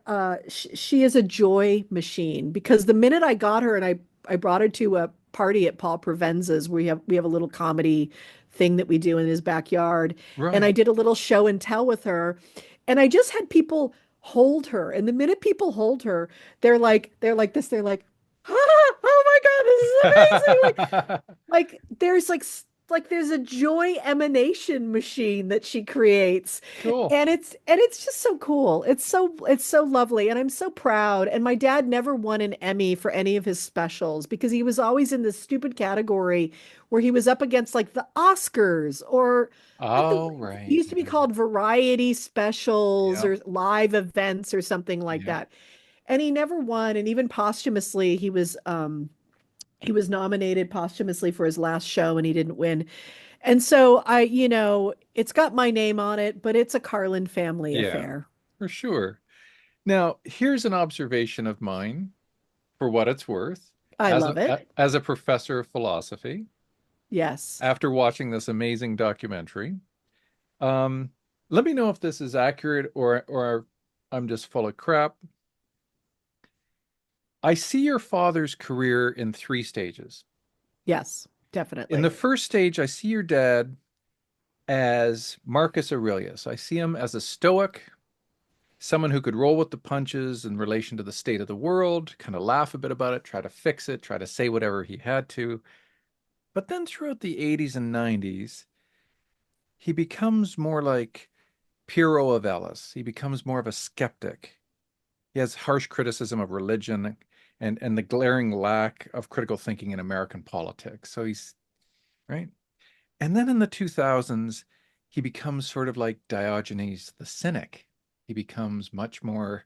she is a joy machine because the minute I got her and I brought her to a party at Paul Provenza's, we have a little comedy thing that we do in his backyard. And I Right. did a little show and tell with her. And I just had people hold her. And the minute people hold her, they're like this, they're like, ah, oh my God, this is amazing. Like there's a joy emanation machine that she creates. Cool. And it's just so cool. It's so lovely and I'm so proud. And my dad never won an Emmy for any of his specials because he was always in this stupid category where he was up against like the Oscars or like Oh, it right. used to be Yeah. called variety specials Yeah. or live events or something like Yeah. that. And he never won. And even posthumously, he was nominated posthumously for his last show and he didn't win. And so it's got my name on it, but it's a Carlin family Yeah, affair. for sure. Now, here's an observation of mine for what it's worth I as love it. as a professor of philosophy Yes. after watching this amazing documentary. Um, Let me know if this is accurate or I'm just full of crap. I see your father's career in three stages. Yes, In the definitely. first stage, I see your dad as Marcus Aurelius. I see him as a stoic, someone who could roll with the punches in relation to the state of the world, kind of laugh a bit about it, try to fix it, try to say whatever he had to. But then throughout the 80s and 90s, he becomes more like Piro of Ellis. He becomes more of a skeptic. He has harsh criticism of religion and the glaring lack of critical thinking in American politics. So he's right. And then in the 2000s, he becomes sort of like Diogenes the cynic. He becomes much more,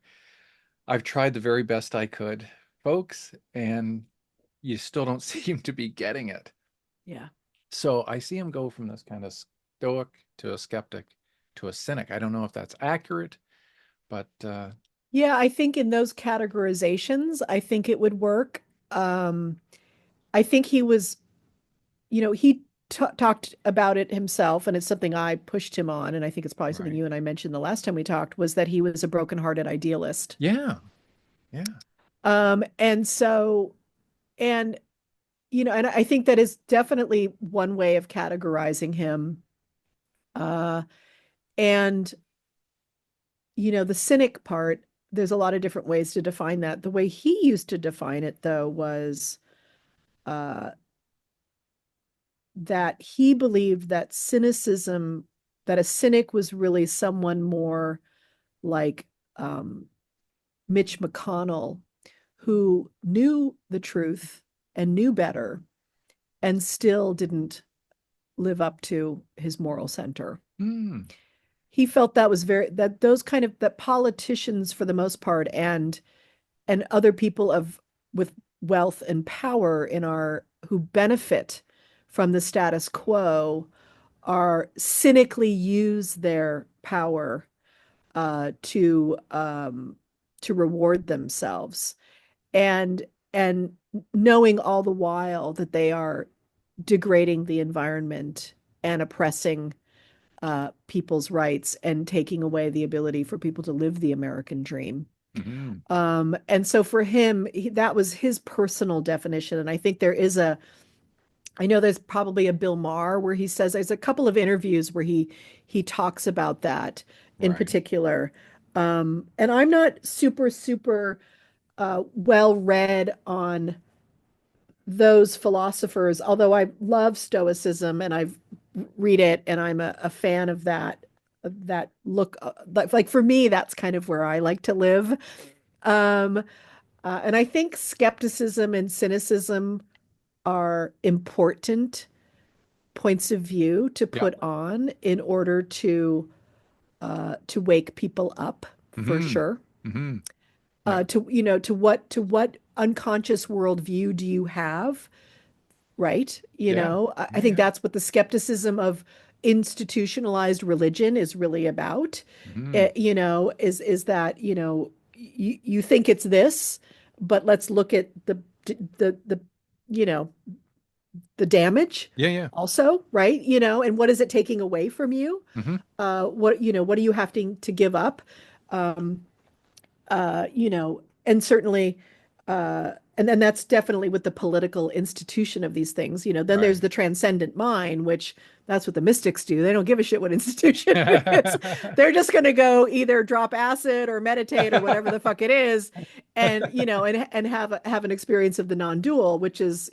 I've tried the very best I could, folks, and you still don't seem to be getting it. Yeah. So I see him go from this kind of stoic to a skeptic to a cynic. I don't know if that's accurate, but Yeah, I think in those categorizations, I think it would work. Um, I think he talked about it himself, and it's something I pushed him on, and I think it's probably something right. you and I mentioned the last time we talked, was that he was a brokenhearted idealist. Yeah, yeah, And so, and and I think that is definitely one way of categorizing him. Uh, and the cynic part, there's a lot of different ways to define that. The way he used to define it, though, was uh, that he believed that that a cynic was really someone more like Mitch McConnell, who knew the truth and knew better and still didn't live up to his moral center. mm, He felt that was that those kind of that politicians for the most part and other people of with wealth and power in our who benefit from the status quo are cynically use their power uh, to um, to reward themselves, and and knowing all the while that they are degrading the environment and oppressing people's rights and taking away the ability for people to live the American dream. Hmm. And so for him, that was his personal definition. And I think I know there's probably a Bill Maher where he says there's a couple of interviews where he talks about that in Right. particular. And I'm not super well read on those philosophers, although I love Stoicism and I've read it and I'm a fan of that look. Like for me, that's kind of where I like to live. Um, and I think skepticism and cynicism are important points of view to Yeah. put on in order to wake people up for Hmm. sure. Hmm. Yeah. To what unconscious worldview do you have, right? Yeah. I Yeah. think Yeah. that's what the skepticism of institutionalized religion is really about. Hmm. Is that, you think it's this, but let's look at the you know, the damage Yeah. Yeah. also, right? And what is it taking away from you? Hmm. What are you having to give up? Um, and certainly, and then that's definitely with the political institution of these things. Then there's Right. the transcendent mind, which that's what the mystics do. They don't give a shit what institution it is. They're just going to go either drop acid or meditate or whatever the fuck it is, and and have an experience of the non-dual, which is,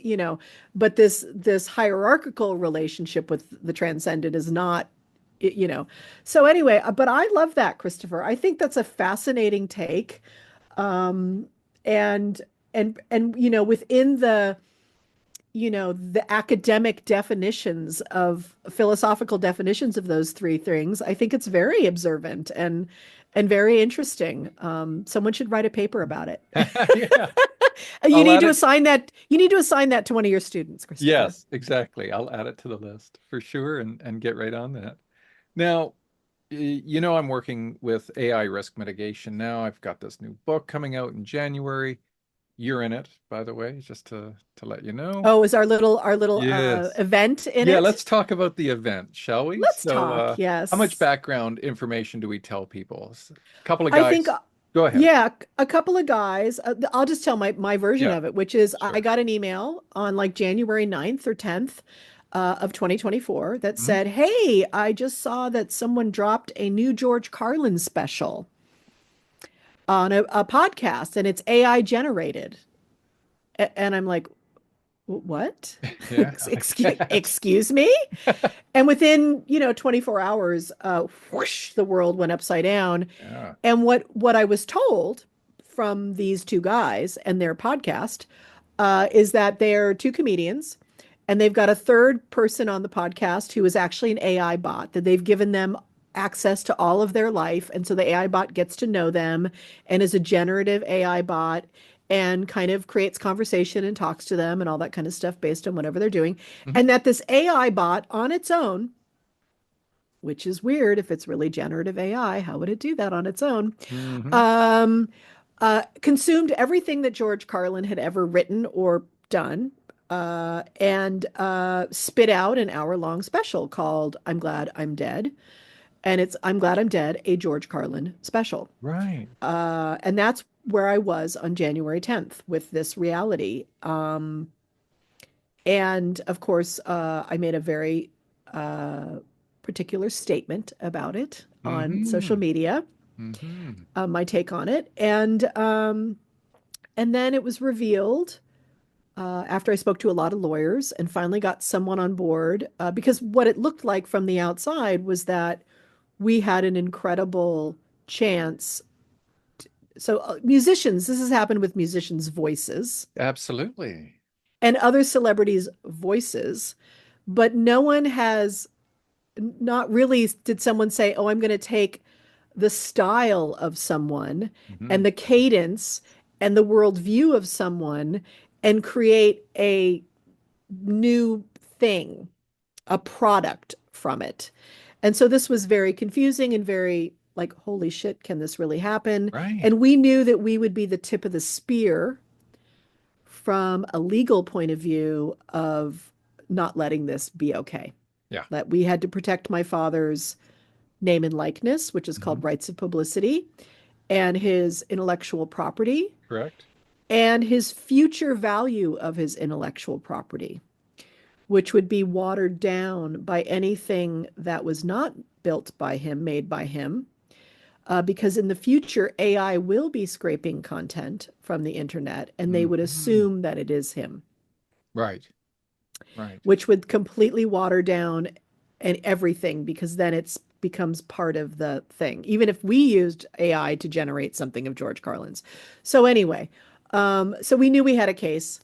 but this hierarchical relationship with the transcendent is not, you know. So anyway, but I love that, Christopher. I think that's a fascinating take. Um, and within the academic definitions of philosophical definitions of those three things, I think it's very observant and very interesting. Someone should write a paper about it. Yeah. You I'll need add to it. assign that. You need to assign that to one of your students, Christopher. Yes, exactly. I'll add it to the list for sure and get right on that. Now, I'm working with AI risk mitigation now. I've got this new book coming out in January. You're in it, by the way, just to let you know. Oh, is our little Yes. event in Yeah, it? let's talk about the event, shall we? Let's So, talk. how much Yes. background information do we tell people? A couple of I think, guys. Go ahead. yeah, a couple of guys. I'll just tell my version Yeah, of it, which is I sure. got an email on like January 9th or 10th of 2024 that Mhm. said, "Hey, I just saw that someone dropped a new George Carlin special on a podcast and it's AI generated." And I'm like, "What? Yeah, I bet. Excuse me?" And within, 24 hours, whoosh, the world went upside down. Yeah. And what I was told from these two guys and their podcast is that they're two comedians, and they've got a third person on the podcast who is actually an AI bot that they've given them access to all of their life, and so the AI bot gets to know them and is a generative AI bot and kind of creates conversation and talks to them and all that kind of stuff based on whatever they're doing. Mhm. And that this AI bot on its own, which is weird if it's really generative AI, how would it do that on its own? Mhm. Um, Consumed everything that George Carlin had ever written or done, and spit out an hour-long special called "I'm Glad I'm Dead," and it's "I'm Glad I'm Dead," a George Carlin special. Right. And that's where I was on January 10th with this reality. And of course, I made a very uh, particular statement about it on social Hmm. media, Hmm. my take on it, and then it was revealed after I spoke to a lot of lawyers and finally got someone on board, because what it looked like from the outside was that we had an incredible chance. So, musicians, this has happened with musicians' voices Absolutely. and other celebrities' voices, but no one has, not really did someone say, "Oh, I'm going to take the style of someone Hmm. and the cadence and the worldview of someone and create a new thing, a product from it. And so this was very confusing and very like, holy shit, can this really happen? Right. And we knew that we would be the tip of the spear from a legal point of view of not letting this be okay. Yeah. That we had to protect my father's name and likeness, which is Hmm. called rights of publicity, and his intellectual property, Correct. and his future value of his intellectual property, which would be watered down by anything that was not built by him, made by him. Because in the future, AI will be scraping content from the internet and they would Hmm. assume that it is him, Right. Right. which would completely water down and everything because then it's becomes part of the thing, even if we used AI to generate something of George Carlin's. So anyway, so we knew we had a case.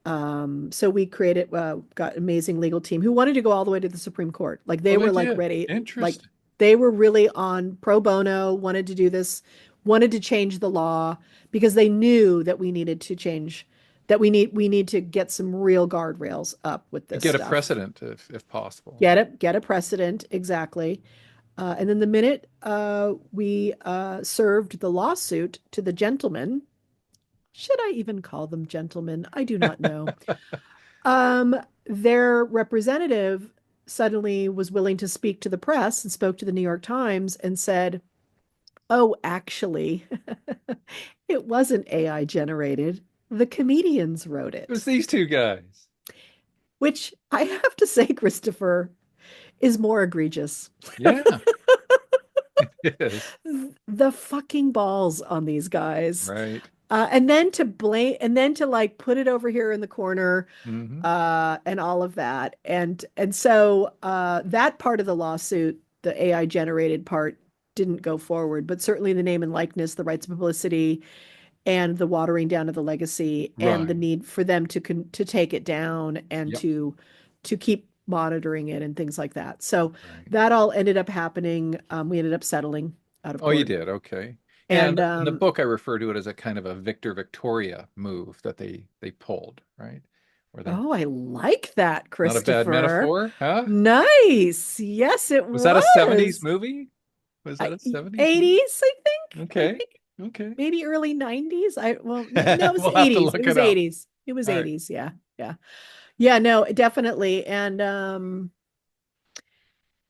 So we created, got an amazing legal team who wanted to go all the way to the Supreme Court. Like Oh, they they were like did. ready, like Interesting. they were really on pro bono, wanted to do this, wanted to change the law because they knew that we needed to change, that we need to get some real guardrails up with this Get a stuff. precedent if possible. Get a precedent, exactly. And then the minute we served the lawsuit to the gentleman, should I even call them gentlemen? I do not know. Their representative suddenly was willing to speak to the press and spoke to the New York Times and said, "Oh, actually, it wasn't AI generated. The comedians wrote It was it." these two guys. Which I have to say, Christopher, is more egregious. Yeah, it is. The fucking balls on these guys. Right. And then to blame, and then to like put it over here in the corner, Hmm. and all of that. And so that part of the lawsuit, the AI generated part, didn't go forward, but certainly the name and likeness, the rights of publicity, and the watering down of the legacy, and the Right. need for them to take it down and Yep. to keep monitoring it and things like that. So Right. that all ended up happening. We ended up settling out of Oh, you court. did. Okay. And And in the book, I refer to it as a kind of a Victor Victoria move that they pulled, right? Where they oh, I like that, not a bad Christopher. metaphor, huh? Nice. Yes, it Was that a 70s was. movie? Was that a 70s movie? 80s, I think. I Okay. think Okay. maybe early 90s. Well, no, it was We'll have to 80s. It look was it up. 80s. It was All right. 80s. Yeah. Yeah. Yeah, no, definitely. And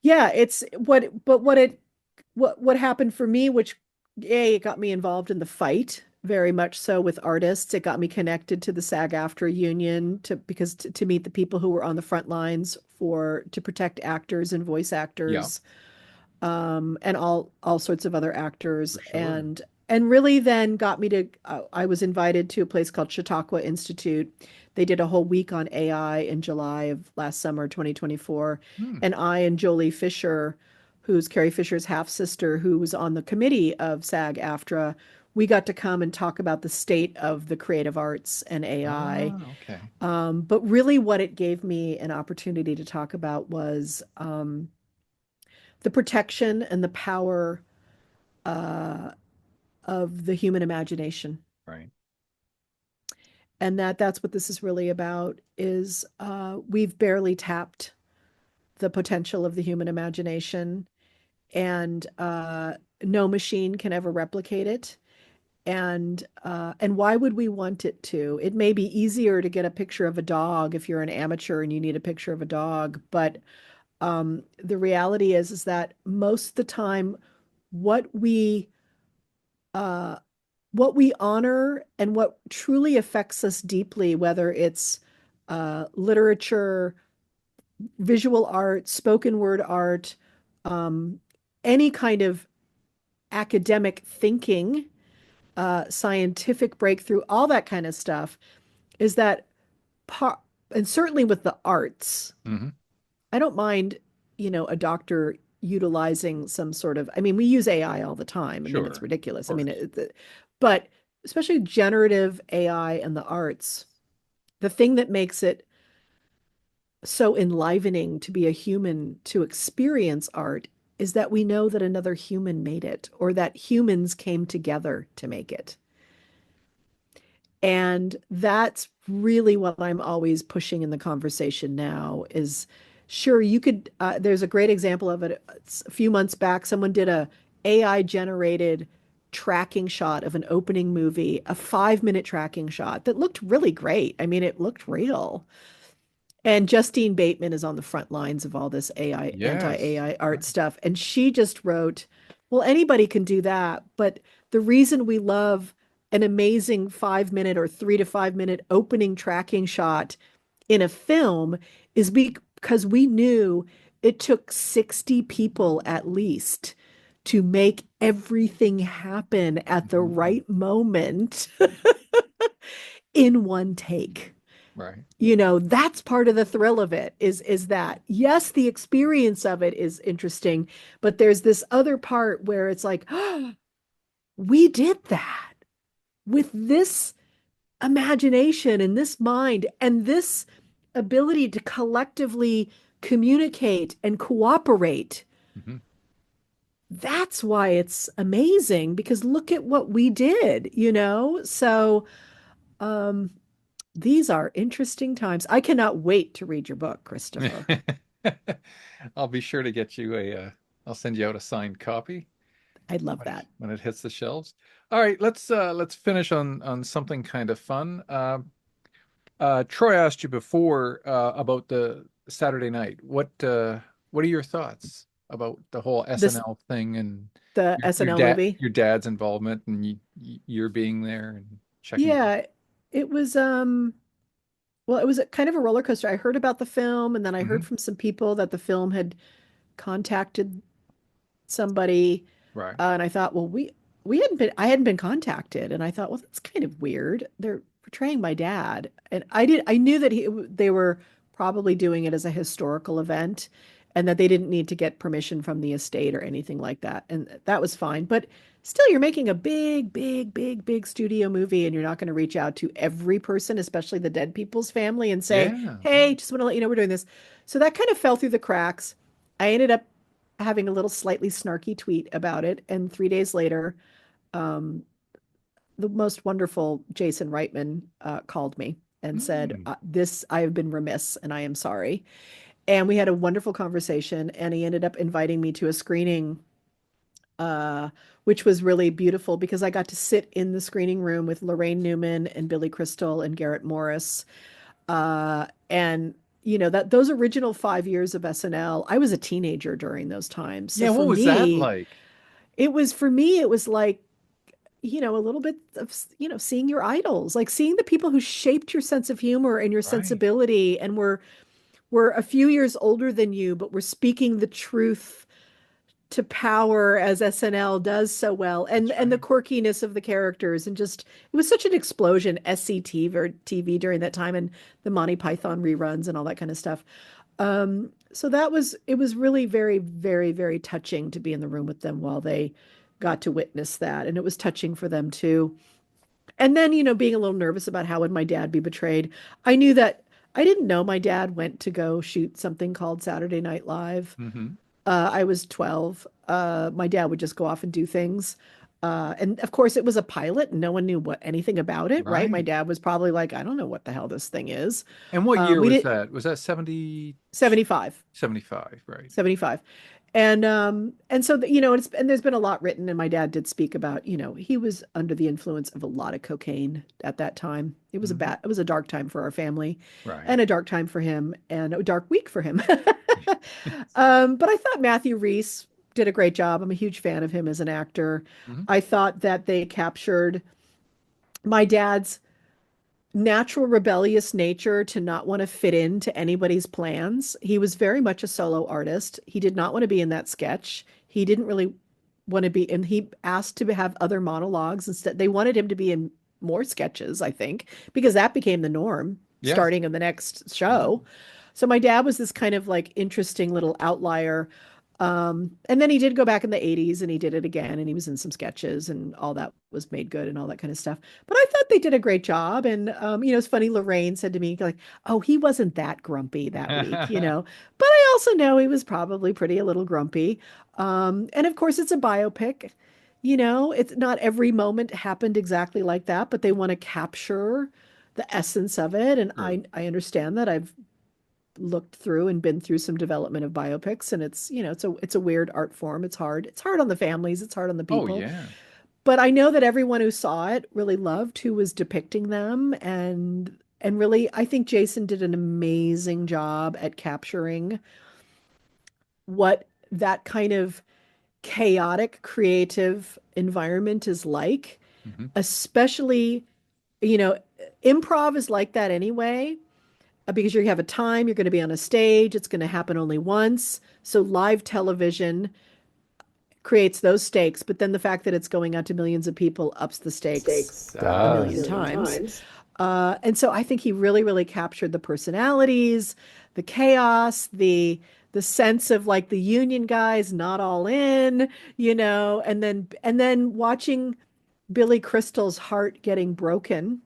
yeah, it's what happened for me, which it got me involved in the fight very much so with artists. It got me connected to the SAG-AFTRA union to meet the people who were on the front lines for to protect actors and voice Yeah, actors, and all sorts of other actors, for sure. and really then got me to I was invited to a place called Chautauqua Institute. They did a whole week on AI in July of last summer, 2024, Hmm. and I and Jolie Fisher, who's Carrie Fisher's half sister, who was on the committee of SAG-AFTRA, we got to come and talk about the state of the creative arts and AI. Ah, okay. But really, what it gave me an opportunity to talk about was the protection and the power uh, of the human imagination, Right. and that's what this is really about. Is we've barely tapped the potential of the human imagination, and no machine can ever replicate it. And why would we want it to? It may be easier to get a picture of a dog if you're an amateur and you need a picture of a dog, but the reality is that most of the time, what we uh, what we honor and what truly affects us deeply, whether it's literature, visual art, spoken word art, um, any kind of academic thinking, scientific breakthrough, all that kind of stuff, is that part, and certainly with the arts, Hmm. I don't mind, a doctor utilizing some sort of, I mean, we use AI all the time. I mean, it's Sure. Of ridiculous. I mean, course. but especially generative AI and the arts, the thing that makes it so enlivening to be a human to experience art is that we know that another human made it or that humans came together to make it. And that's really what I'm always pushing in the conversation now is Sure, you could. There's a great example of it. It's a few months back, someone did a AI generated tracking shot of an opening movie, a 5 minute tracking shot that looked really great. I mean, it looked real. And Justine Bateman is on the front lines of all this AI, Yes. anti-AI art Right. stuff. And she just wrote, well, anybody can do that. But the reason we love an amazing 5 minute or 3 to 5 minute opening tracking shot in a film is because we knew it took 60 people at least to make everything happen at the Mhm. right moment in one take. Right. That's part of the thrill of it is that yes, the experience of it is interesting, but there's this other part where it's like, oh, we did that with this imagination and this mind and this ability to collectively communicate and cooperate. Mhm. That's why it's amazing because look at what we did. So, um, these are interesting times. I cannot wait to read your book, Christopher. I'll be sure to get you I'll send you out a signed copy I'd love when that. it hits the shelves. All right, let's finish on something kind of fun. Troy asked you before about the Saturday night. What are your thoughts about the whole This SNL thing and the SNL movie. your dad's involvement and you're being there and checking it out? Yeah, it was well, it was a kind of a roller coaster. I heard about the film and then I heard Hmm. from some people that the film had contacted somebody. Right. And I thought, well, I hadn't been contacted. And I thought, well, that's kind of weird. They're portraying my dad. And I knew that they were probably doing it as a historical event and that they didn't need to get permission from the estate or anything like that. And that was fine. But still, you're making a big, big, big, big studio movie and you're not going to reach out to every person, especially the dead people's family, and say, Yeah. hey, just want to let you know we're doing this. So that kind of fell through the cracks. I ended up having a little slightly snarky tweet about it. And 3 days later, um, the most wonderful Jason Reitman called me and said, Mm. this, I have been remiss and I am sorry. And we had a wonderful conversation. And he ended up inviting me to a screening, uh, which was really beautiful because I got to sit in the screening room with Lorraine Newman and Billy Crystal and Garrett Morris. And that those original 5 years of SNL, I was a teenager during those times. So Yeah, what was that like? for me, it was like, a little bit of, seeing your idols, like seeing the people who shaped your sense of humor and your Right. sensibility and were a few years older than you, but were speaking the truth to power as SNL does so well, That's and the right. quirkiness of the characters, and just it was such an explosion SCTV during that time, and the Monty Python reruns and all that kind of stuff. So it was really very, very, very touching to be in the room with them while they got to witness that, and it was touching for them too. And then, being a little nervous about how would my dad be betrayed. I knew that I didn't know my dad went to go shoot something called Saturday Night Live. Hmm. I was 12. My dad would just go off and do things. And of course, it was a pilot and no one knew anything about it, right? My Right. dad was probably like, I don't know what the hell this thing is. And what year We was did that? Was that 70, 75. 75? Right. 75. And so and there's been a lot written and my dad did speak about, he was under the influence of a lot of cocaine at that time. Hmm. It was a dark time for our family Right. and a dark time for him and a dark week for him. But I thought Matthew Rhys did a great job. I'm a huge fan of him as an actor. Hmm. I thought that they captured my dad's natural rebellious nature to not want to fit into anybody's plans. He was very much a solo artist. He did not want to be in that sketch. He didn't really want to be, and he asked to have other monologues instead. They wanted him to be in more sketches, I think, because that became the norm Yes. starting in the next Mhm. show. So my dad was this kind of like interesting little outlier. And then he did go back in the 80s and he did it again and he was in some sketches and all that was made good and all that kind of stuff. But I thought they did a great job. And, it's funny, Lorraine said to me, like, oh, he wasn't that grumpy that week. But I also know he was probably pretty a little grumpy. And of course, it's a biopic. It's not every moment happened exactly like that, but they want to capture the essence of it. And True. I understand that. I've looked through and been through some development of biopics, and it's, it's a weird art form. It's hard. It's hard on the families, it's hard on the Oh, people. yeah. But I know that everyone who saw it really loved who was depicting them, and really I think Jason did an amazing job at capturing what that kind of chaotic creative environment is like, Hmm. especially, you know, improv is like that anyway, because you have a time, you're going to be on a stage, it's going to happen only once. So live television creates those stakes, but then the fact that it's going out to millions of people ups the stakes a million Does. times. And so I think he really, really captured the personalities, the chaos, the sense of like the union guys not all in, and then watching Billy Crystal's heart getting broken,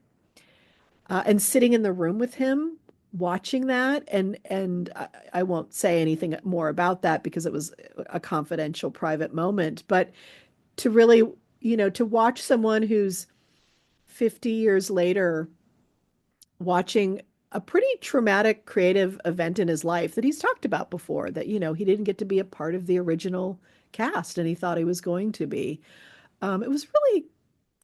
and sitting in the room with him watching that, and I won't say anything more about that because it was a confidential private moment, but to really, to watch someone who's 50 years later watching a pretty traumatic creative event in his life that he's talked about before, that he didn't get to be a part of the original cast and he thought he was going to be. It was really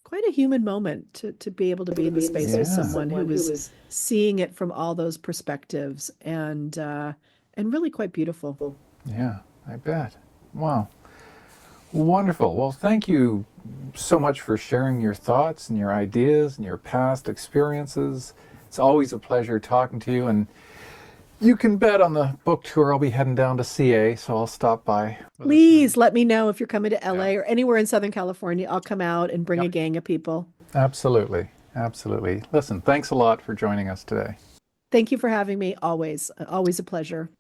quite a human moment to be able to be in the space with Yeah. someone who was seeing it from all those perspectives, and really quite beautiful. Yeah, I bet. Wow. Wonderful. Well, thank you so much for sharing your thoughts and your ideas and your past experiences. It's always a pleasure talking to you, and you can bet on the book tour I'll be heading down to CA, so I'll stop by with a sign. Please let me know if you're coming to Yeah. LA or anywhere in Southern California. I'll come out and bring Yep. a gang of people. Absolutely. Absolutely. Listen, thanks a lot for joining us today. Thank you for having me. Always, always a pleasure.